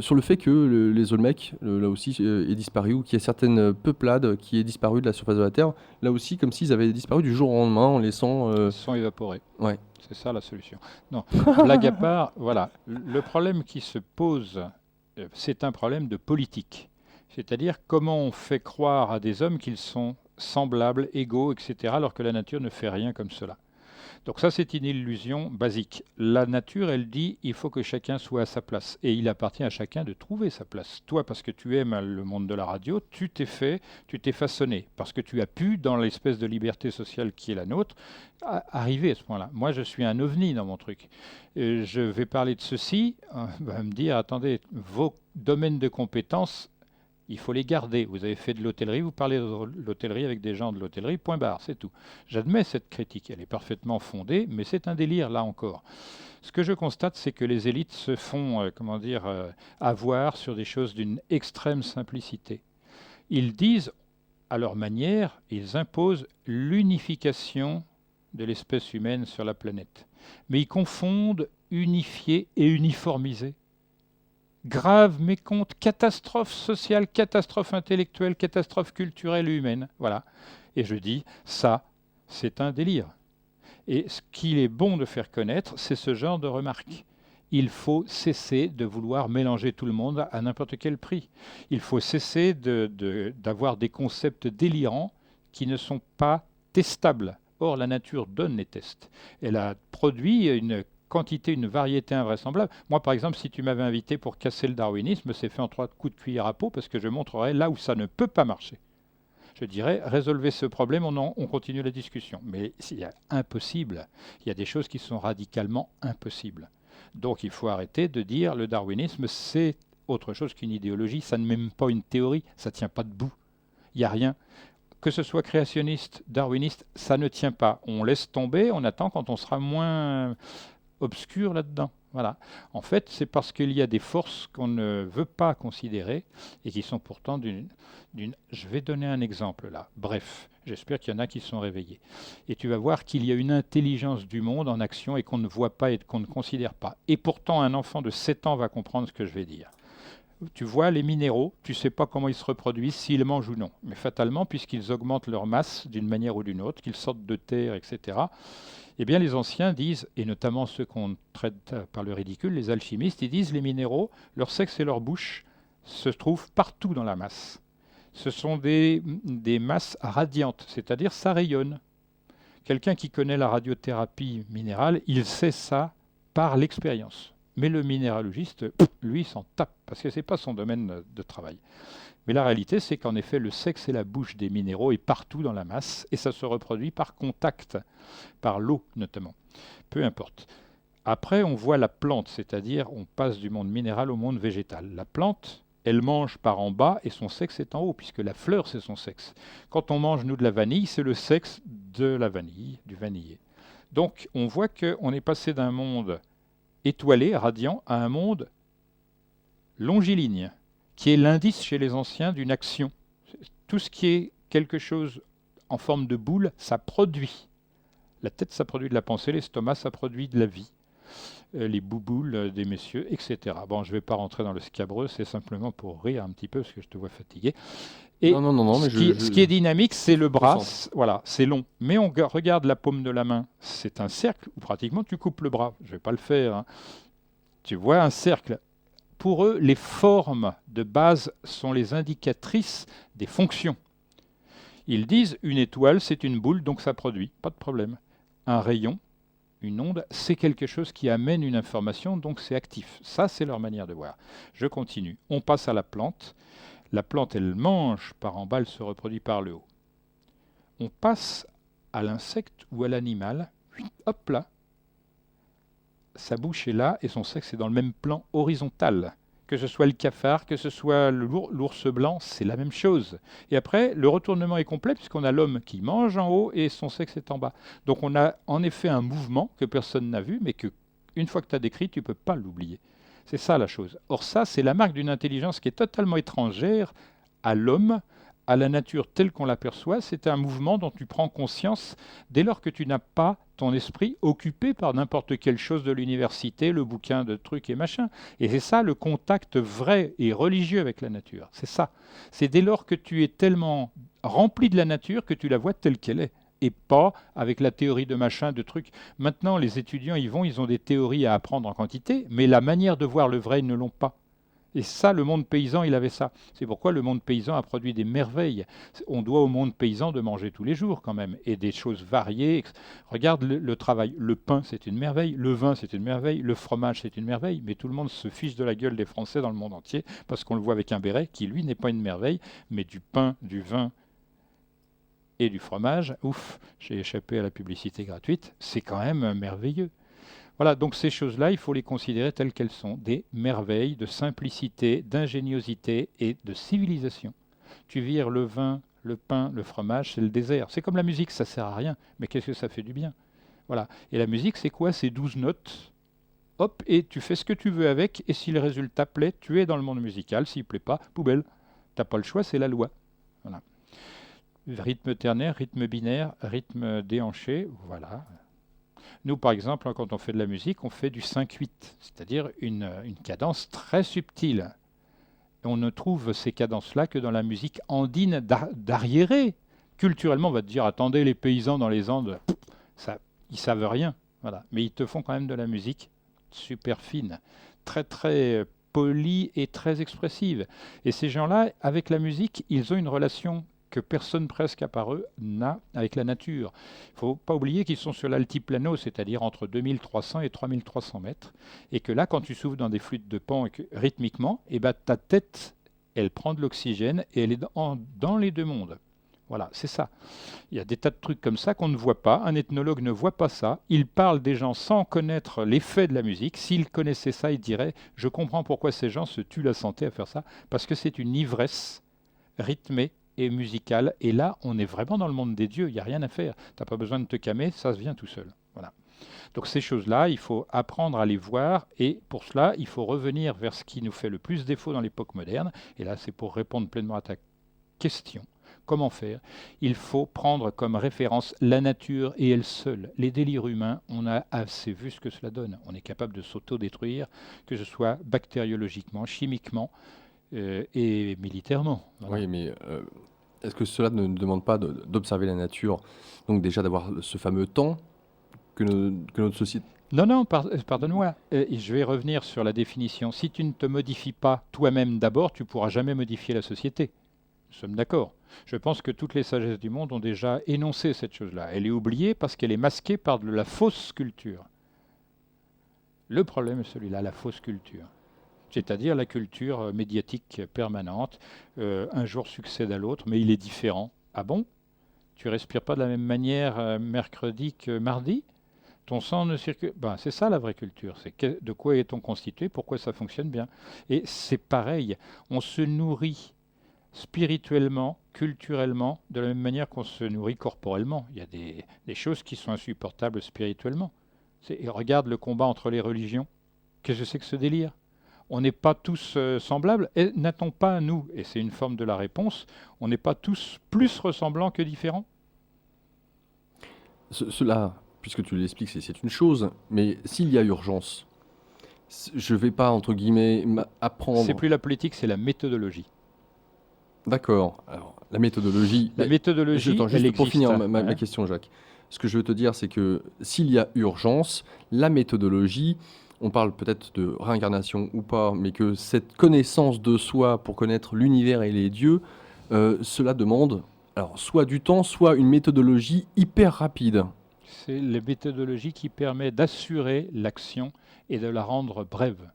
sur le fait que les Olmecs, là aussi, est disparu, ou qu'il y a certaines peuplades qui est disparu de la surface de la Terre, là aussi, comme s'ils avaient disparu du jour au lendemain en laissant... Ils sont évaporés. Ouais. C'est ça la solution. Non, blague à part, voilà. Le problème qui se pose, c'est un problème de politique. C'est-à-dire comment on fait croire à des hommes qu'ils sont semblables, égaux, etc., alors que la nature ne fait rien comme cela. Donc ça, c'est une illusion basique. La nature, elle dit, il faut que chacun soit à sa place. Et il appartient à chacun de trouver sa place. Toi, parce que tu aimes le monde de la radio, tu t'es façonné. Parce que tu as pu, dans l'espèce de liberté sociale qui est la nôtre, arriver à ce point-là. Moi, je suis un ovni dans mon truc. Je vais parler de ceci, on va me dire, attendez, vos domaines de compétences, il faut les garder. Vous avez fait de l'hôtellerie, vous parlez de l'hôtellerie avec des gens de l'hôtellerie, point barre, c'est tout. J'admets cette critique, elle est parfaitement fondée, mais c'est un délire là encore. Ce que je constate, c'est que les élites se font, avoir sur des choses d'une extrême simplicité. Ils disent, à leur manière, ils imposent l'unification de l'espèce humaine sur la planète. Mais ils confondent unifier et uniformiser. Grave mécompte, catastrophe sociale, catastrophe intellectuelle, catastrophe culturelle et humaine. Voilà. Et je dis, ça, c'est un délire. Et ce qu'il est bon de faire connaître, c'est ce genre de remarques. Il faut cesser de vouloir mélanger tout le monde à n'importe quel prix. Il faut cesser d'avoir des concepts délirants qui ne sont pas testables. Or, la nature donne les tests. Elle a produit une quantité, une variété invraisemblable. Moi, par exemple, si tu m'avais invité pour casser le darwinisme, c'est fait en 3 coups de cuillère à peau parce que je montrerai là où ça ne peut pas marcher. Je dirais, résolvez ce problème, on continue la discussion. Mais il y a impossible. Il y a des choses qui sont radicalement impossibles. Donc il faut arrêter de dire le darwinisme, c'est autre chose qu'une idéologie. Ça n'est même pas une théorie, ça ne tient pas debout. Il n'y a rien. Que ce soit créationniste, darwiniste, ça ne tient pas. On laisse tomber, on attend quand on sera moins obscur là-dedans. Voilà. En fait, c'est parce qu'il y a des forces qu'on ne veut pas considérer et qui sont pourtant d'une... Je vais donner un exemple là. Bref, j'espère qu'il y en a qui sont réveillés. Et tu vas voir qu'il y a une intelligence du monde en action et qu'on ne voit pas et qu'on ne considère pas. Et pourtant, un enfant de 7 ans va comprendre ce que je vais dire. Tu vois, les minéraux, tu ne sais pas comment ils se reproduisent, s'ils mangent ou non. Mais fatalement, puisqu'ils augmentent leur masse d'une manière ou d'une autre, qu'ils sortent de terre, etc., eh bien, les anciens disent, et notamment ceux qu'on traite par le ridicule, les alchimistes, ils disent les minéraux, leur sexe et leur bouche se trouvent partout dans la masse. Ce sont des masses radiantes, c'est-à-dire ça rayonne. Quelqu'un qui connaît la radiothérapie minérale, il sait ça par l'expérience. Mais le minéralogiste, lui, s'en tape, parce que ce n'est pas son domaine de travail. Mais la réalité, c'est qu'en effet, le sexe et la bouche des minéraux est partout dans la masse, et ça se reproduit par contact, par l'eau notamment. Peu importe. Après, on voit la plante, c'est-à-dire on passe du monde minéral au monde végétal. La plante, elle mange par en bas et son sexe est en haut, puisque la fleur, c'est son sexe. Quand on mange, nous, de la vanille, c'est le sexe de la vanille, du vanillé. Donc, on voit qu'on est passé d'un monde étoilé, radiant, à un monde longiligne, qui est l'indice chez les anciens d'une action. Tout ce qui est quelque chose en forme de boule, ça produit. La tête, ça produit de la pensée, l'estomac, ça produit de la vie. Les bouboules des messieurs, etc. Bon, je ne vais pas rentrer dans le scabreux, c'est simplement pour rire un petit peu, parce que je te vois fatigué. Et Non, mais ce qui est dynamique, c'est le bras, voilà, c'est long. Mais on regarde la paume de la main, c'est un cercle où pratiquement tu coupes le bras. Je ne vais pas le faire. Hein. Tu vois un cercle. Pour eux, les formes de base sont les indicatrices des fonctions. Ils disent une étoile, c'est une boule, donc ça produit, pas de problème. Un rayon, une onde, c'est quelque chose qui amène une information, donc c'est actif. Ça, c'est leur manière de voir. Je continue. On passe à la plante. La plante, elle mange par en bas, elle se reproduit par le haut. On passe à l'insecte ou à l'animal. Hop là. Sa bouche est là et son sexe est dans le même plan horizontal que ce soit le cafard, que ce soit l'ours blanc, c'est la même chose. Et après, le retournement est complet puisqu'on a l'homme qui mange en haut et son sexe est en bas. Donc on a en effet un mouvement que personne n'a vu, mais que une fois que tu as décrit, tu ne peux pas l'oublier. C'est ça la chose. Or ça, c'est la marque d'une intelligence qui est totalement étrangère à l'homme, à la nature telle qu'on l'aperçoit. C'est un mouvement dont tu prends conscience dès lors que tu n'as pas ton esprit occupé par n'importe quelle chose de l'université, le bouquin de trucs et machin. Et c'est ça le contact vrai et religieux avec la nature. C'est ça. C'est dès lors que tu es tellement rempli de la nature que tu la vois telle qu'elle est. Et pas avec la théorie de machin, de trucs. Maintenant, les étudiants, ils ont des théories à apprendre en quantité, mais la manière de voir le vrai, ils ne l'ont pas. Et ça, le monde paysan, il avait ça. C'est pourquoi le monde paysan a produit des merveilles. On doit au monde paysan de manger tous les jours quand même, et des choses variées. Regarde le travail. Le pain, c'est une merveille. Le vin, c'est une merveille. Le fromage, c'est une merveille. Mais tout le monde se fiche de la gueule des Français dans le monde entier, parce qu'on le voit avec un béret, qui lui n'est pas une merveille, mais du pain, du vin et du fromage, ouf, j'ai échappé à la publicité gratuite, c'est quand même merveilleux. Voilà, donc ces choses-là, il faut les considérer telles qu'elles sont, des merveilles de simplicité, d'ingéniosité et de civilisation. Tu vires le vin, le pain, le fromage, c'est le désert. C'est comme la musique, ça sert à rien, mais qu'est-ce que ça fait du bien? Voilà. Et la musique, c'est quoi? C'est 12 notes. Hop, et tu fais ce que tu veux avec, et si le résultat plaît, tu es dans le monde musical. S'il plaît pas, poubelle. T'as pas le choix, c'est la loi. Voilà. Rythme ternaire, rythme binaire, rythme déhanché, voilà. Nous, par exemple, quand on fait de la musique, on fait du 5-8, c'est-à-dire une cadence très subtile. Et on ne trouve ces cadences-là que dans la musique andine d'arriéré. Culturellement, on va te dire, attendez, les paysans dans les Andes, ça, ils savent rien. Voilà. Mais ils te font quand même de la musique super fine, très très polie et très expressive. Et ces gens-là, avec la musique, ils ont une relation que personne presque à part eux n'a avec la nature. Il ne faut pas oublier qu'ils sont sur l'altiplano, c'est-à-dire entre 2300 et 3300 mètres, et que là, quand tu souffles dans des flûtes de pan rythmiquement, eh ben, ta tête, elle prend de l'oxygène et elle est dans les deux mondes. Voilà, c'est ça. Il y a des tas de trucs comme ça qu'on ne voit pas. Un ethnologue ne voit pas ça. Il parle des gens sans connaître l'effet de la musique. S'il connaissait ça, il dirait « Je comprends pourquoi ces gens se tuent la santé à faire ça, parce que c'est une ivresse rythmée et musicale. Et là, on est vraiment dans le monde des dieux. Il n'y a rien à faire. Tu n'as pas besoin de te calmer, ça se vient tout seul. » Voilà. Donc ces choses-là, il faut apprendre à les voir. Et pour cela, il faut revenir vers ce qui nous fait le plus défaut dans l'époque moderne. Et là, c'est pour répondre pleinement à ta question. Comment faire? Il faut prendre comme référence la nature et elle seule. Les délires humains, on a assez vu ce que cela donne. On est capable de s'auto-détruire, que ce soit bactériologiquement, chimiquement et militairement. Voilà. Oui, mais est-ce que cela ne demande pas d'observer la nature, donc déjà d'avoir ce fameux temps que notre société... Non, pardonne-moi. Je vais revenir sur la définition. Si tu ne te modifies pas toi-même d'abord, tu ne pourras jamais modifier la société. Nous sommes d'accord. Je pense que toutes les sagesses du monde ont déjà énoncé cette chose-là. Elle est oubliée parce qu'elle est masquée par de la fausse culture. Le problème est celui-là, la fausse culture. C'est-à-dire la culture médiatique permanente. Un jour succède à l'autre, mais il est différent. Ah bon? Tu respires pas de la même manière mercredi que mardi? Ton sang ne circule... Ben, c'est ça la vraie culture. C'est de quoi est-on constitué? Pourquoi ça fonctionne bien? Et c'est pareil. On se nourrit spirituellement, culturellement, de la même manière qu'on se nourrit corporellement. Il y a des choses qui sont insupportables spirituellement. Et regarde le combat entre les religions. Qu'est-ce que c'est que ce délire? On n'est pas tous semblables. Et n'a-t-on pas, nous, et c'est une forme de la réponse, on n'est pas tous plus ressemblants que différents? Cela, puisque tu l'expliques, c'est une chose, mais s'il y a urgence, je ne vais pas, entre guillemets, apprendre... C'est plus la politique, c'est la méthodologie. D'accord. Alors, la méthodologie... La méthodologie, juste elle pour existe. finir ma question, Jacques. Ce que je veux te dire, c'est que s'il y a urgence, la méthodologie, on parle peut-être de réincarnation ou pas, mais que cette connaissance de soi pour connaître l'univers et les dieux, cela demande alors, soit du temps, soit une méthodologie hyper rapide. C'est la méthodologie qui permet d'assurer l'action et de la rendre brève.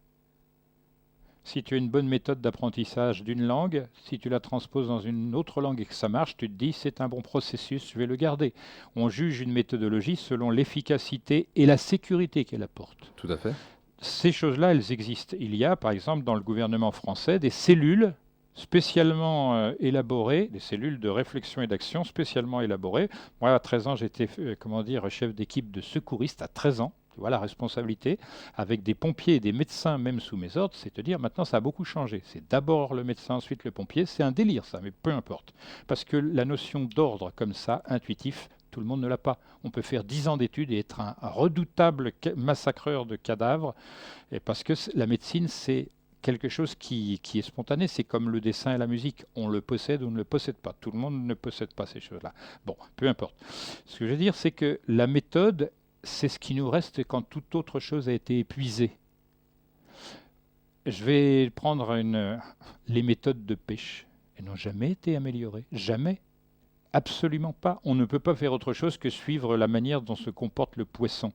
Si tu as une bonne méthode d'apprentissage d'une langue, si tu la transposes dans une autre langue et que ça marche, tu te dis c'est un bon processus, je vais le garder. On juge une méthodologie selon l'efficacité et la sécurité qu'elle apporte. Tout à fait. ces choses-là, elles existent. Il y a, par exemple, dans le gouvernement français, des cellules spécialement élaborées, des cellules de réflexion et d'action spécialement élaborées. Moi, à 13 ans, j'étais, chef d'équipe de secouriste à 13 ans. Tu vois la responsabilité, avec des pompiers et des médecins même sous mes ordres, c'est te dire maintenant ça a beaucoup changé. C'est d'abord le médecin, ensuite le pompier. C'est un délire ça, mais peu importe. Parce que la notion d'ordre comme ça, intuitif, tout le monde ne l'a pas. On peut faire 10 ans d'études et être un redoutable massacreur de cadavres, et parce que la médecine, c'est quelque chose qui est spontané. C'est comme le dessin et la musique. On le possède ou on ne le possède pas. Tout le monde ne possède pas ces choses-là. Bon, peu importe. Ce que je veux dire, c'est que la méthode, c'est ce qui nous reste quand toute autre chose a été épuisée. Je vais prendre les méthodes de pêche. Elles n'ont jamais été améliorées. Jamais. Absolument pas. On ne peut pas faire autre chose que suivre la manière dont se comporte le poisson.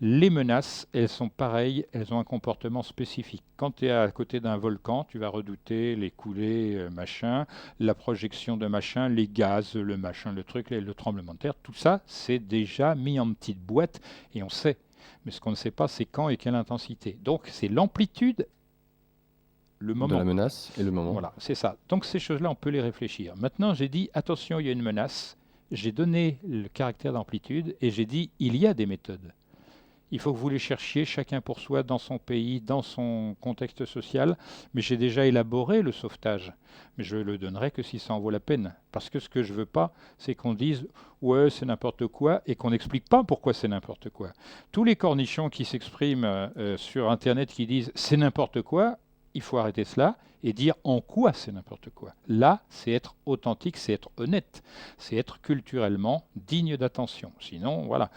Les menaces, elles sont pareilles, elles ont un comportement spécifique. Quand tu es à côté d'un volcan, tu vas redouter les coulées, machin, la projection de machin, les gaz, le machin, le truc, le tremblement de terre. Tout ça, c'est déjà mis en petite boîte et on sait. Mais ce qu'on ne sait pas, c'est quand et quelle intensité. Donc, c'est l'amplitude, le De moment. la menace et le moment. Voilà, c'est ça. Donc ces choses-là, on peut les réfléchir. Maintenant, j'ai dit, attention, il y a une menace. J'ai donné le caractère d'amplitude et j'ai dit, il y a des méthodes. Il faut que vous les cherchiez chacun pour soi, dans son pays, dans son contexte social. Mais j'ai déjà élaboré le sauvetage. Mais je ne le donnerai que si ça en vaut la peine. Parce que ce que je ne veux pas, c'est qu'on dise « ouais, c'est n'importe quoi » et qu'on n'explique pas pourquoi c'est n'importe quoi. Tous les cornichons qui s'expriment sur Internet qui disent « c'est n'importe quoi », il faut arrêter cela et dire en quoi c'est n'importe quoi. Là, c'est être authentique, c'est être honnête, c'est être culturellement digne d'attention. Sinon, voilà.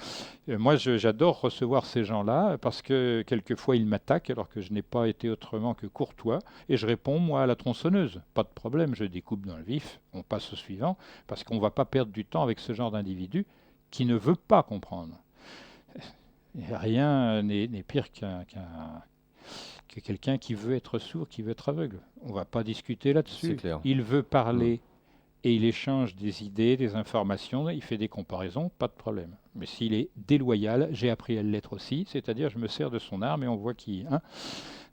Moi, j'adore recevoir ces gens-là parce que quelquefois, ils m'attaquent alors que je n'ai pas été autrement que courtois et je réponds, moi, à la tronçonneuse. Pas de problème, je découpe dans le vif, on passe au suivant parce qu'on ne va pas perdre du temps avec ce genre d'individu qui ne veut pas comprendre. Rien n'est pire que quelqu'un qui veut être sourd, qui veut être aveugle. On ne va pas discuter là-dessus. C'est clair. Il veut parler et il échange des idées, des informations, il fait des comparaisons, pas de problème. Mais s'il est déloyal, j'ai appris à l'être aussi, c'est-à-dire je me sers de son arme et on voit qui.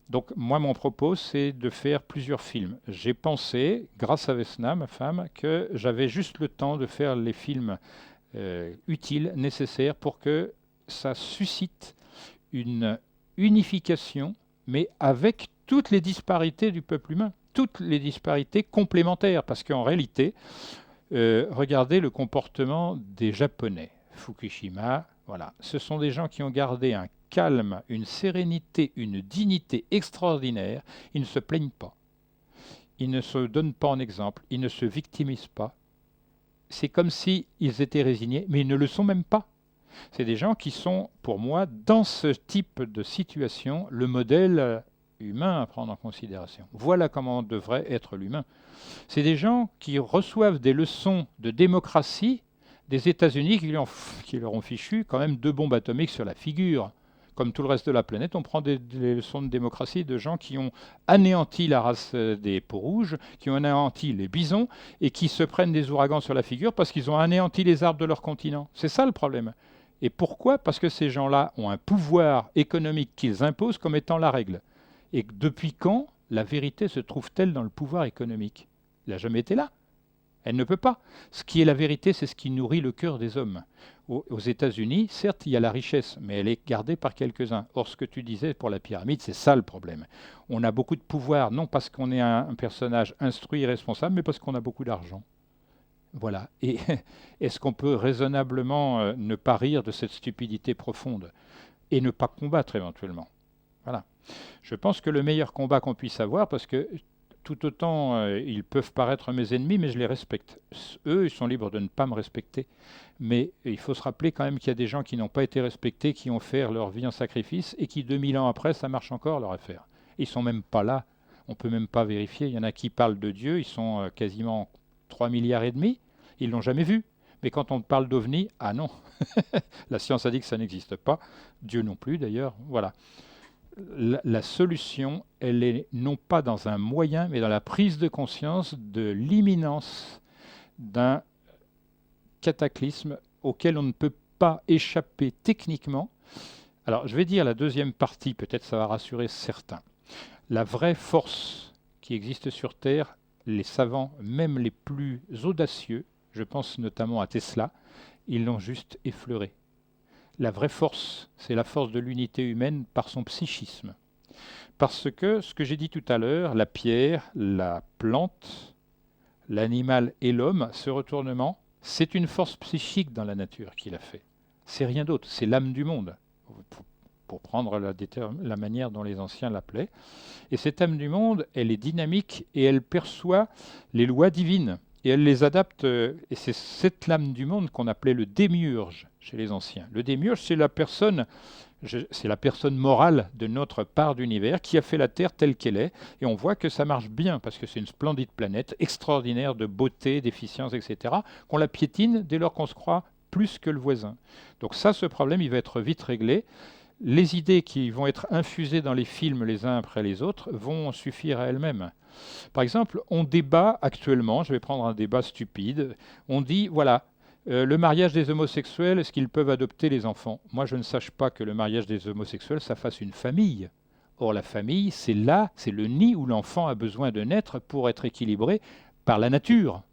Donc moi, mon propos, c'est de faire plusieurs films. J'ai pensé, grâce à Vesna, ma femme, que j'avais juste le temps de faire les films utiles, nécessaires, pour que ça suscite une unification, mais avec toutes les disparités du peuple humain, toutes les disparités complémentaires, parce qu'en réalité, regardez le comportement des Japonais. Fukushima, voilà. Ce sont des gens qui ont gardé un calme, une sérénité, une dignité extraordinaire. Ils ne se plaignent pas. Ils ne se donnent pas en exemple. Ils ne se victimisent pas. C'est comme s'ils étaient résignés, mais ils ne le sont même pas. C'est des gens qui sont, pour moi, dans ce type de situation, le modèle humain à prendre en considération. Voilà comment devrait être l'humain. C'est des gens qui reçoivent des leçons de démocratie des États-Unis qui leur ont fichu quand même 2 bombes atomiques sur la figure. Comme tout le reste de la planète, on prend des leçons de démocratie de gens qui ont anéanti la race des peaux-rouges, qui ont anéanti les bisons et qui se prennent des ouragans sur la figure parce qu'ils ont anéanti les arbres de leur continent. C'est ça le problème. Et pourquoi? Parce que ces gens-là ont un pouvoir économique qu'ils imposent comme étant la règle. Et depuis quand la vérité se trouve-t-elle dans le pouvoir économique? Elle n'a jamais été là. Elle ne peut pas. Ce qui est la vérité, c'est ce qui nourrit le cœur des hommes. Aux États-Unis, certes, il y a la richesse, mais elle est gardée par quelques-uns. Or, ce que tu disais pour la pyramide, c'est ça le problème. On a beaucoup de pouvoir, non parce qu'on est un personnage instruit et responsable, mais parce qu'on a beaucoup d'argent. Voilà. Et est-ce qu'on peut raisonnablement ne pas rire de cette stupidité profonde et ne pas combattre éventuellement? Voilà. Je pense que le meilleur combat qu'on puisse avoir, parce que tout autant ils peuvent paraître mes ennemis, mais je les respecte. Eux, ils sont libres de ne pas me respecter. Mais il faut se rappeler quand même qu'il y a des gens qui n'ont pas été respectés, qui ont fait leur vie en sacrifice et qui 2000 ans après, ça marche encore leur affaire. Ils sont même pas là. On peut même pas vérifier. Il y en a qui parlent de Dieu, ils sont quasiment 3 milliards et demi. Ils l'ont jamais vu. Mais quand on parle d'OVNI, ah non. La science a dit que ça n'existe pas. Dieu non plus d'ailleurs. Voilà. La solution, elle est non pas dans un moyen, mais dans la prise de conscience de l'imminence d'un cataclysme auquel on ne peut pas échapper techniquement. Alors, je vais dire la deuxième partie, peut-être ça va rassurer certains. La vraie force qui existe sur Terre, les savants, même les plus audacieux, je pense notamment à Tesla, ils l'ont juste effleuré. La vraie force, c'est la force de l'unité humaine par son psychisme. Parce que, ce que j'ai dit tout à l'heure, la pierre, la plante, l'animal et l'homme, ce retournement, c'est une force psychique dans la nature qui l'a fait. C'est rien d'autre, c'est l'âme du monde, pour prendre la manière dont les anciens l'appelaient. Et cette âme du monde, elle est dynamique et elle perçoit les lois divines. Et elle les adapte, et c'est cette lame du monde qu'on appelait le démiurge chez les anciens. Le démiurge, c'est la personne morale de notre part d'univers qui a fait la Terre telle qu'elle est. Et on voit que ça marche bien, parce que c'est une splendide planète, extraordinaire de beauté, d'efficience, etc., qu'on la piétine dès lors qu'on se croit plus que le voisin. Donc ça, ce problème, il va être vite réglé. Les idées qui vont être infusées dans les films les uns après les autres vont suffire à elles-mêmes. Par exemple, on débat actuellement, je vais prendre un débat stupide, on dit, voilà, le mariage des homosexuels, est-ce qu'ils peuvent adopter les enfants? Moi, je ne sache pas que le mariage des homosexuels, ça fasse une famille. Or, la famille, c'est là, c'est le nid où l'enfant a besoin de naître pour être équilibré par la nature.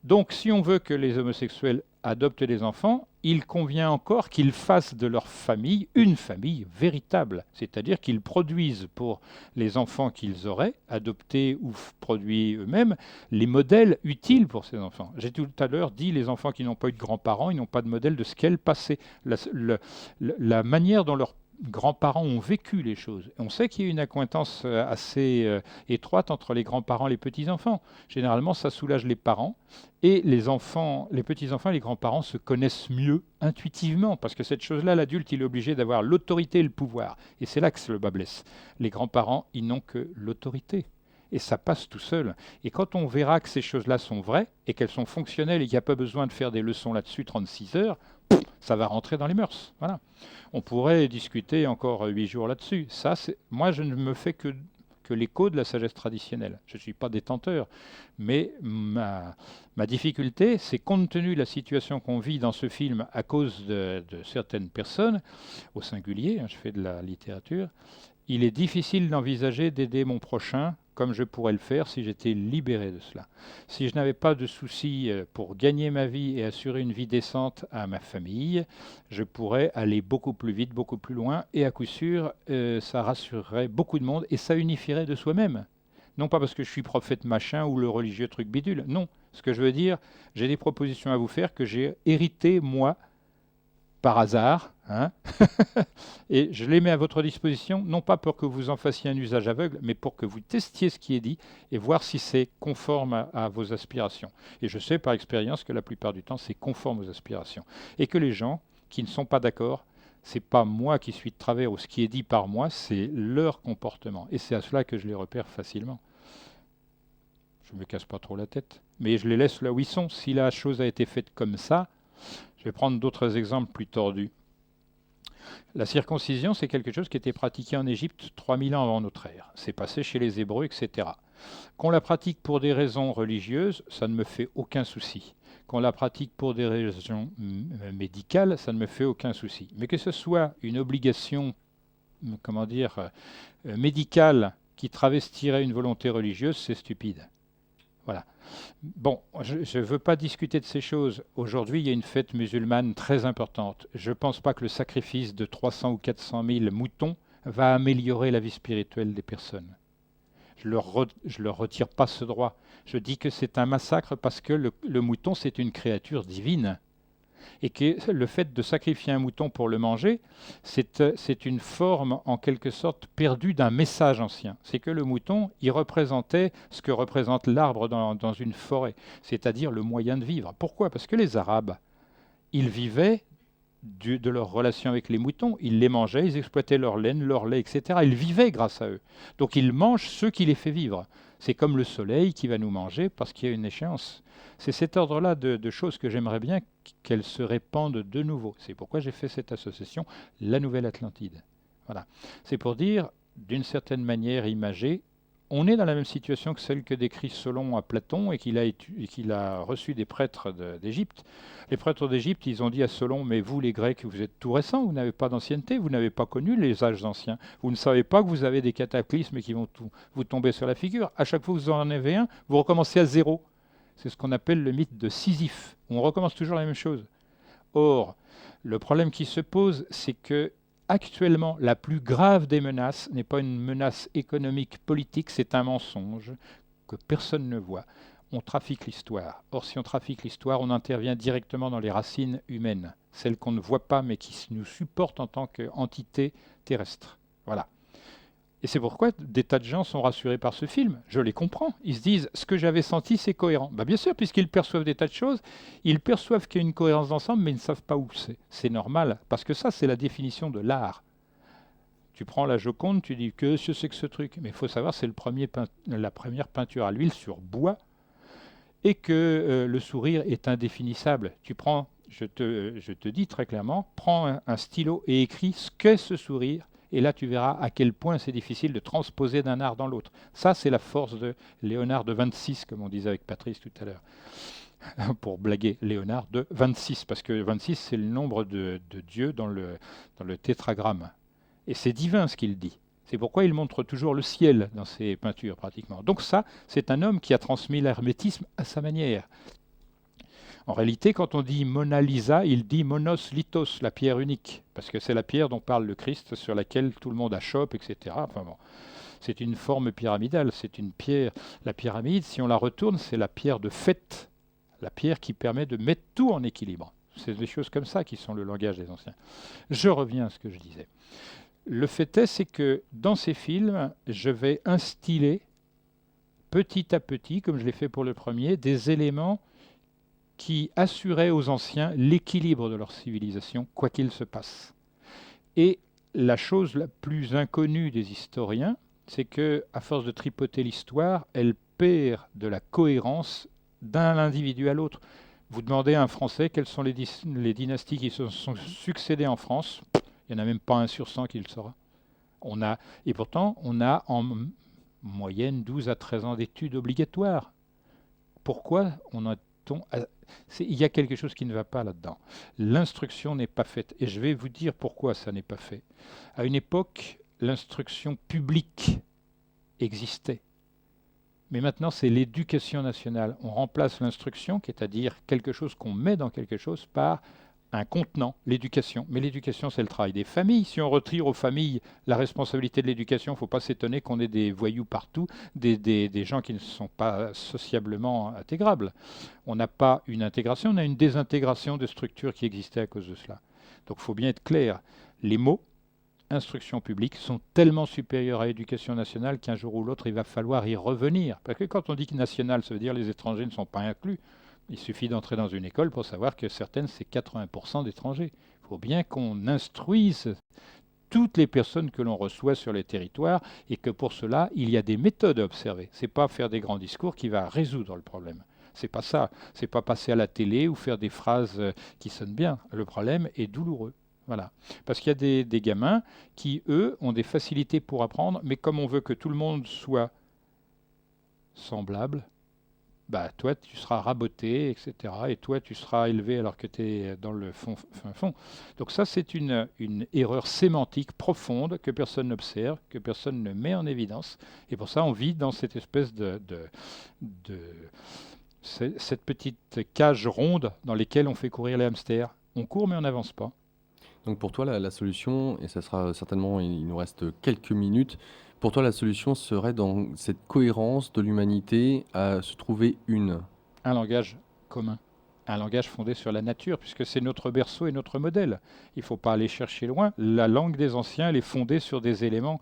Donc, si on veut que les homosexuels adoptent des enfants, il convient encore qu'ils fassent de leur famille une famille véritable, c'est-à-dire qu'ils produisent pour les enfants qu'ils auraient, adoptés ou produits eux-mêmes, les modèles utiles pour ces enfants. J'ai tout à l'heure dit les enfants qui n'ont pas eu de grands-parents, ils n'ont pas de modèle de ce qu'est le passé, la manière dont leurs grands-parents ont vécu les choses. On sait qu'il y a une accointance assez étroite entre les grands-parents et les petits-enfants. Généralement, ça soulage les parents et les enfants, les petits-enfants et les grands-parents se connaissent mieux intuitivement parce que cette chose-là, l'adulte, il est obligé d'avoir l'autorité et le pouvoir. Et c'est là que le bas blesse. Les grands-parents, ils n'ont que l'autorité. Et ça passe tout seul. Et quand on verra que ces choses-là sont vraies et qu'elles sont fonctionnelles et qu'il n'y a pas besoin de faire des leçons là-dessus 36 heures, ça va rentrer dans les mœurs. Voilà. On pourrait discuter encore 8 jours là-dessus. Ça, moi, je ne me fais que l'écho de la sagesse traditionnelle. Je ne suis pas détenteur, mais ma difficulté, c'est compte tenu de la situation qu'on vit dans ce film à cause de certaines personnes, au singulier, hein, je fais de la littérature, il est difficile d'envisager d'aider mon prochain comme je pourrais le faire si j'étais libéré de cela. Si je n'avais pas de soucis pour gagner ma vie et assurer une vie décente à ma famille, je pourrais aller beaucoup plus vite, beaucoup plus loin, et à coup sûr, ça rassurerait beaucoup de monde et ça unifierait de soi-même. Non pas parce que je suis prophète machin ou le religieux truc bidule, non. Ce que je veux dire, j'ai des propositions à vous faire que j'ai héritées, moi, par hasard, hein. Et je les mets à votre disposition, non pas pour que vous en fassiez un usage aveugle, mais pour que vous testiez ce qui est dit et voir si c'est conforme à vos aspirations. Et je sais par expérience que la plupart du temps, c'est conforme aux aspirations. Et que les gens qui ne sont pas d'accord, c'est pas moi qui suis de travers ou ce qui est dit par moi, c'est leur comportement. Et c'est à cela que je les repère facilement. Je ne me casse pas trop la tête, mais je les laisse là où ils sont. Si la chose a été faite comme ça, je vais prendre d'autres exemples plus tordus. La circoncision, c'est quelque chose qui était pratiqué en Égypte 3000 ans avant notre ère. C'est passé chez les Hébreux, etc. Qu'on la pratique pour des raisons religieuses, ça ne me fait aucun souci. Qu'on la pratique pour des raisons médicales, ça ne me fait aucun souci. Mais que ce soit une obligation, médicale qui travestirait une volonté religieuse, c'est stupide. Voilà. Bon, je ne veux pas discuter de ces choses. Aujourd'hui, il y a une fête musulmane très importante. Je ne pense pas que le sacrifice de 300 ou 400 000 moutons va améliorer la vie spirituelle des personnes. Je ne leur retire pas ce droit. Je dis que c'est un massacre parce que le mouton, c'est une créature divine. Et que le fait de sacrifier un mouton pour le manger, c'est une forme en quelque sorte perdue d'un message ancien. C'est que le mouton, il représentait ce que représente l'arbre dans une forêt, c'est-à-dire le moyen de vivre. Pourquoi? Parce que les Arabes, ils vivaient de leur relation avec les moutons, ils les mangeaient, ils exploitaient leur laine, leur lait, etc. Ils vivaient grâce à eux. Donc ils mangent ce qui les fait vivre. C'est comme le soleil qui va nous manger parce qu'il y a une échéance. C'est cet ordre-là de choses que j'aimerais bien qu'elles se répandent de nouveau. C'est pourquoi j'ai fait cette association, la Nouvelle Atlantide. Voilà. C'est pour dire, d'une certaine manière imagée, on est dans la même situation que celle que décrit Solon à Platon et qu'il a reçu des prêtres d'Égypte. Les prêtres d'Égypte, ils ont dit à Solon, mais vous les Grecs, vous êtes tout récents, vous n'avez pas d'ancienneté, vous n'avez pas connu les âges anciens, vous ne savez pas que vous avez des cataclysmes qui vont vous tomber sur la figure. À chaque fois que vous en avez un, vous recommencez à zéro. C'est ce qu'on appelle le mythe de Sisyphe. On recommence toujours la même chose. Or, le problème qui se pose, c'est que actuellement, la plus grave des menaces n'est pas une menace économique, politique, c'est un mensonge que personne ne voit. On trafique l'histoire. Or, si on trafique l'histoire, on intervient directement dans les racines humaines, celles qu'on ne voit pas mais qui nous supportent en tant qu'entité terrestre. Voilà. Et c'est pourquoi des tas de gens sont rassurés par ce film. Je les comprends. Ils se disent, ce que j'avais senti, c'est cohérent. Bien sûr, puisqu'ils perçoivent des tas de choses, ils perçoivent qu'il y a une cohérence d'ensemble, mais ils ne savent pas où c'est. C'est normal, parce que ça, c'est la définition de l'art. Tu prends la Joconde, tu dis, que c'est que ce truc? Mais il faut savoir, c'est la première peinture à l'huile sur bois, et que le sourire est indéfinissable. Tu prends, je te dis très clairement, prends un stylo et écris ce qu'est ce sourire. Et là, tu verras à quel point c'est difficile de transposer d'un art dans l'autre. Ça, c'est la force de Léonard de 26, comme on disait avec Patrice tout à l'heure. Pour blaguer, Léonard de 26, parce que 26, c'est le nombre de Dieu dans le tétragramme. Et c'est divin ce qu'il dit. C'est pourquoi il montre toujours le ciel dans ses peintures, pratiquement. Donc ça, c'est un homme qui a transmis l'hermétisme à sa manière. En réalité, quand on dit Mona Lisa, il dit monos lithos, la pierre unique, parce que c'est la pierre dont parle le Christ, sur laquelle tout le monde achoppe, etc. Enfin bon, c'est une forme pyramidale, c'est une pierre. La pyramide, si on la retourne, c'est la pierre de fête, la pierre qui permet de mettre tout en équilibre. C'est des choses comme ça qui sont le langage des anciens. Je reviens à ce que je disais. Le fait est, c'est que dans ces films, je vais instiller petit à petit, comme je l'ai fait pour le premier, des éléments qui assuraient aux anciens l'équilibre de leur civilisation, quoi qu'il se passe. Et la chose la plus inconnue des historiens, c'est que, à force de tripoter l'histoire, elle perd de la cohérence d'un individu à l'autre. Vous demandez à un Français quelles sont les dynasties qui se sont succédées en France, il n'y en a même pas 1 sur 100 qui le saura. Et pourtant, on a en moyenne 12 à 13 ans d'études obligatoires. Pourquoi il y a quelque chose qui ne va pas là-dedans. L'instruction n'est pas faite. Et je vais vous dire pourquoi ça n'est pas fait. À une époque, l'instruction publique existait. Mais maintenant, c'est l'éducation nationale. On remplace l'instruction, qui est à dire quelque chose qu'on met dans quelque chose, par un contenant, l'éducation. Mais l'éducation, c'est le travail des familles. Si on retire aux familles la responsabilité de l'éducation, il ne faut pas s'étonner qu'on ait des voyous partout, des gens qui ne sont pas sociablement intégrables. On n'a pas une intégration, on a une désintégration de structures qui existaient à cause de cela. Donc il faut bien être clair. Les mots instruction publique sont tellement supérieurs à l'éducation nationale qu'un jour ou l'autre, il va falloir y revenir. Parce que quand on dit que national, ça veut dire que les étrangers ne sont pas inclus. Il suffit d'entrer dans une école pour savoir que certaines, c'est 80% d'étrangers. Il faut bien qu'on instruise toutes les personnes que l'on reçoit sur les territoires et que pour cela, il y a des méthodes à observer. Ce n'est pas faire des grands discours qui va résoudre le problème. C'est pas ça. C'est pas passer à la télé ou faire des phrases qui sonnent bien. Le problème est douloureux. Voilà. Parce qu'il y a des gamins qui, eux, ont des facilités pour apprendre, mais comme on veut que tout le monde soit semblable, toi, tu seras raboté, etc. Et toi, tu seras élevé alors que tu es dans le fin fond. Donc ça, c'est une erreur sémantique profonde que personne n'observe, que personne ne met en évidence. Et pour ça, on vit dans cette espèce cette petite cage ronde dans laquelle on fait courir les hamsters. On court, mais on n'avance pas. Donc pour toi, la solution, et ça sera certainement, il nous reste quelques minutes, pour toi, la solution serait dans cette cohérence de l'humanité à se trouver une. Un langage commun, un langage fondé sur la nature, puisque c'est notre berceau et notre modèle. Il ne faut pas aller chercher loin. La langue des anciens, elle est fondée sur des éléments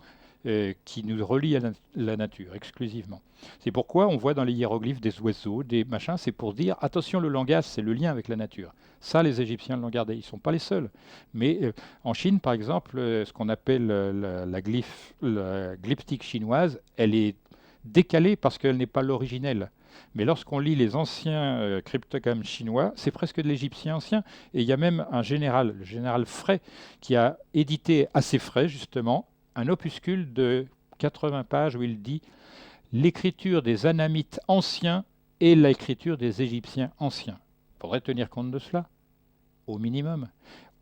qui nous relient à la nature exclusivement. C'est pourquoi on voit dans les hiéroglyphes des oiseaux, des machins, c'est pour dire, attention, le langage, c'est le lien avec la nature. Ça, les Égyptiens l'ont gardé, ils ne sont pas les seuls. Mais en Chine, par exemple, ce qu'on appelle la glyptique chinoise, elle est décalée parce qu'elle n'est pas l'originelle. Mais lorsqu'on lit les anciens cryptogrammes chinois, c'est presque de l'égyptien ancien. Et il y a même un général, le général Frey, qui a édité assez frais, justement, un opuscule de 80 pages où il dit l'écriture des Anamites anciens et l'écriture des Égyptiens anciens. Il faudrait tenir compte de cela, au minimum.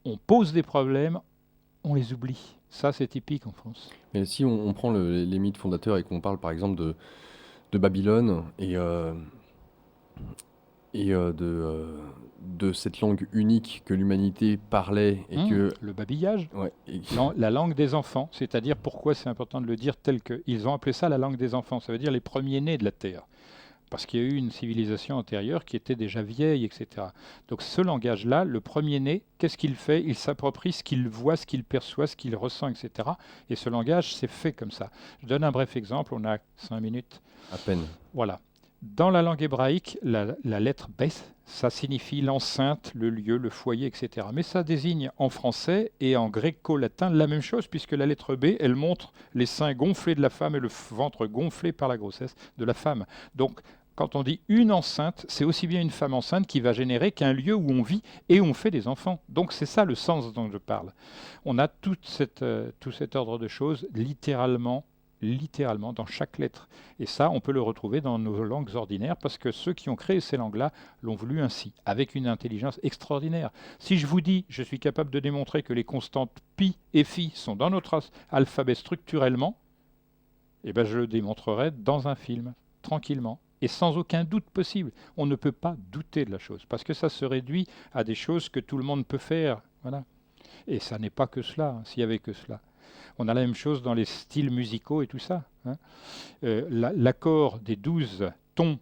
On pose des problèmes, on les oublie. Ça, c'est typique en France. Mais si on prend les mythes fondateurs et qu'on parle par exemple de Babylone de cette langue unique que l'humanité parlait et que... Le babillage, Ouais, la langue des enfants, c'est-à-dire pourquoi c'est important de le dire tel que... Ils ont appelé ça la langue des enfants, ça veut dire les premiers-nés de la Terre. Parce qu'il y a eu une civilisation antérieure qui était déjà vieille, etc. Donc ce langage-là, le premier-né, qu'est-ce qu'il fait? Il s'approprie ce qu'il voit, ce qu'il perçoit, ce qu'il ressent, etc. Et ce langage, c'est fait comme ça. Je donne un bref exemple, on a 5 minutes. à peine. Voilà. Dans la langue hébraïque, la lettre Beth, ça signifie l'enceinte, le lieu, le foyer, etc. Mais ça désigne en français et en gréco-latin la même chose, puisque la lettre B, elle montre les seins gonflés de la femme et le ventre gonflé par la grossesse de la femme. Donc, quand on dit une enceinte, c'est aussi bien une femme enceinte qui va générer qu'un lieu où on vit et où on fait des enfants. Donc c'est ça le sens dont je parle. On a tout cet ordre de choses littéralement dans chaque lettre. Et ça, on peut le retrouver dans nos langues ordinaires parce que ceux qui ont créé ces langues-là l'ont voulu ainsi, avec une intelligence extraordinaire. Si je vous dis, je suis capable de démontrer que les constantes pi et phi sont dans notre alphabet structurellement, eh ben je le démontrerai dans un film, tranquillement. Et sans aucun doute possible. On ne peut pas douter de la chose, parce que ça se réduit à des choses que tout le monde peut faire. Voilà. Et ça n'est pas que cela, s'il y avait que cela. On a la même chose dans les styles musicaux et tout ça. L'accord des 12 tons,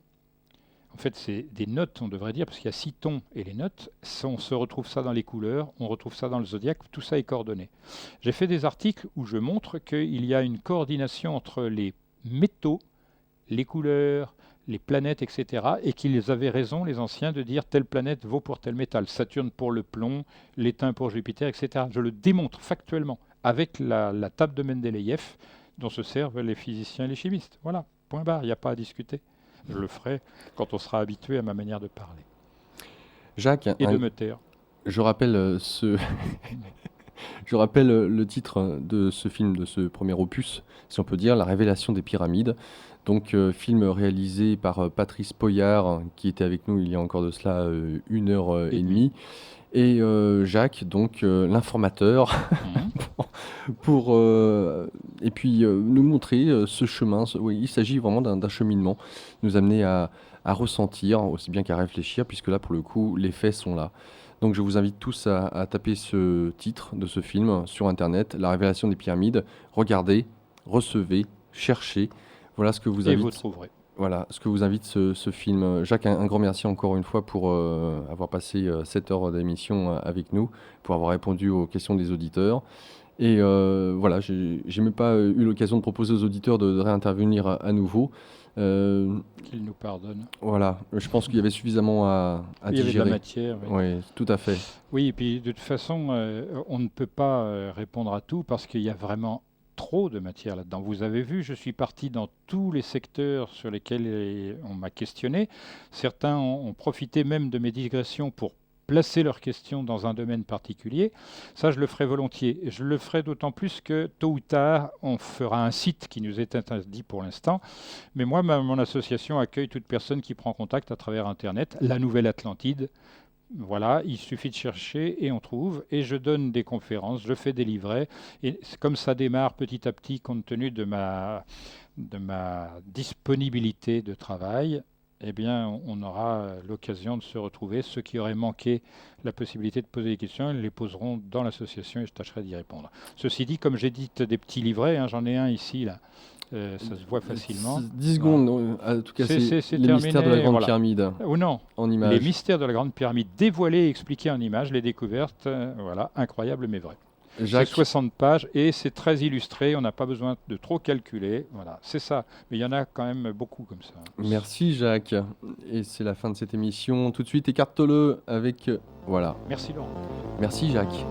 en fait c'est des notes, on devrait dire, parce qu'il y a 6 tons, et les notes, on se retrouve ça dans les couleurs, on retrouve ça dans le zodiaque, tout ça est coordonné. J'ai fait des articles où je montre qu'il y a une coordination entre les métaux, les couleurs, les planètes, etc. Et qu'ils avaient raison, les anciens, de dire telle planète vaut pour tel métal, Saturne pour le plomb, l'étain pour Jupiter, etc. Je le démontre factuellement avec la table de Mendeleïev dont se servent les physiciens et les chimistes. Voilà, point barre, il n'y a pas à discuter. Je le ferai quand on sera habitué à ma manière de parler. Jacques, Et de me taire. je rappelle je rappelle le titre de ce film, de ce premier opus, si on peut dire, La Révélation des pyramides. Donc, film réalisé par Patrice Poyard, qui était avec nous il y a encore de cela 1 heure et demie. Et Jacques, donc l'informateur, et puis nous montrer ce chemin. Oui, il s'agit vraiment d'un cheminement, nous amener à ressentir, aussi bien qu'à réfléchir, puisque là, pour le coup, les faits sont là. Donc je vous invite tous à taper ce titre de ce film sur Internet, La Révélation des pyramides. Regardez, recevez, cherchez. Voilà ce que vous Et invite. vous trouverez. Voilà ce que vous invite ce film. Jacques, un grand merci encore une fois pour avoir passé 7 heures d'émission avec nous, pour avoir répondu aux questions des auditeurs. Et voilà, j'ai même pas eu l'occasion de proposer aux auditeurs de réintervenir à nouveau. Qu'ils nous pardonnent. Voilà, je pense qu'il y avait suffisamment à Il y avait de la digérer. matière. Oui. Oui, tout à fait. Oui, et puis de toute façon, on ne peut pas répondre à tout parce qu'il y a vraiment trop de matière là-dedans. Vous avez vu, je suis parti dans tous les secteurs sur lesquels on m'a questionné. Certains ont profité même de mes digressions pour placer leurs questions dans un domaine particulier. Ça, je le ferai volontiers. Et je le ferai d'autant plus que tôt ou tard, on fera un site qui nous est interdit pour l'instant. Mais moi, mon association accueille toute personne qui prend contact à travers Internet, la Nouvelle Atlantide. Voilà, il suffit de chercher et on trouve. Et je donne des conférences, je fais des livrets. Et comme ça démarre petit à petit, compte tenu de ma disponibilité de travail, eh bien, on aura l'occasion de se retrouver. Ceux qui auraient manqué la possibilité de poser des questions, ils les poseront dans l'association et je tâcherai d'y répondre. Ceci dit, comme j'édite des petits livrets, j'en ai un ici, là. Ça se voit facilement. 10 secondes, en tout cas, c'est les terminé, mystères de la Grande voilà. Pyramide Ou non, en images. les mystères de la Grande Pyramide dévoilés et expliqués en images, les découvertes, voilà, incroyable mais vrai. Jacques, C'est 60 pages et c'est très illustré, on n'a pas besoin de trop calculer, voilà, c'est ça. Mais il y en a quand même beaucoup comme ça. merci Jacques. Et c'est la fin de cette émission. Tout de suite, écarte-le avec... voilà. Merci Laurent. Merci Jacques.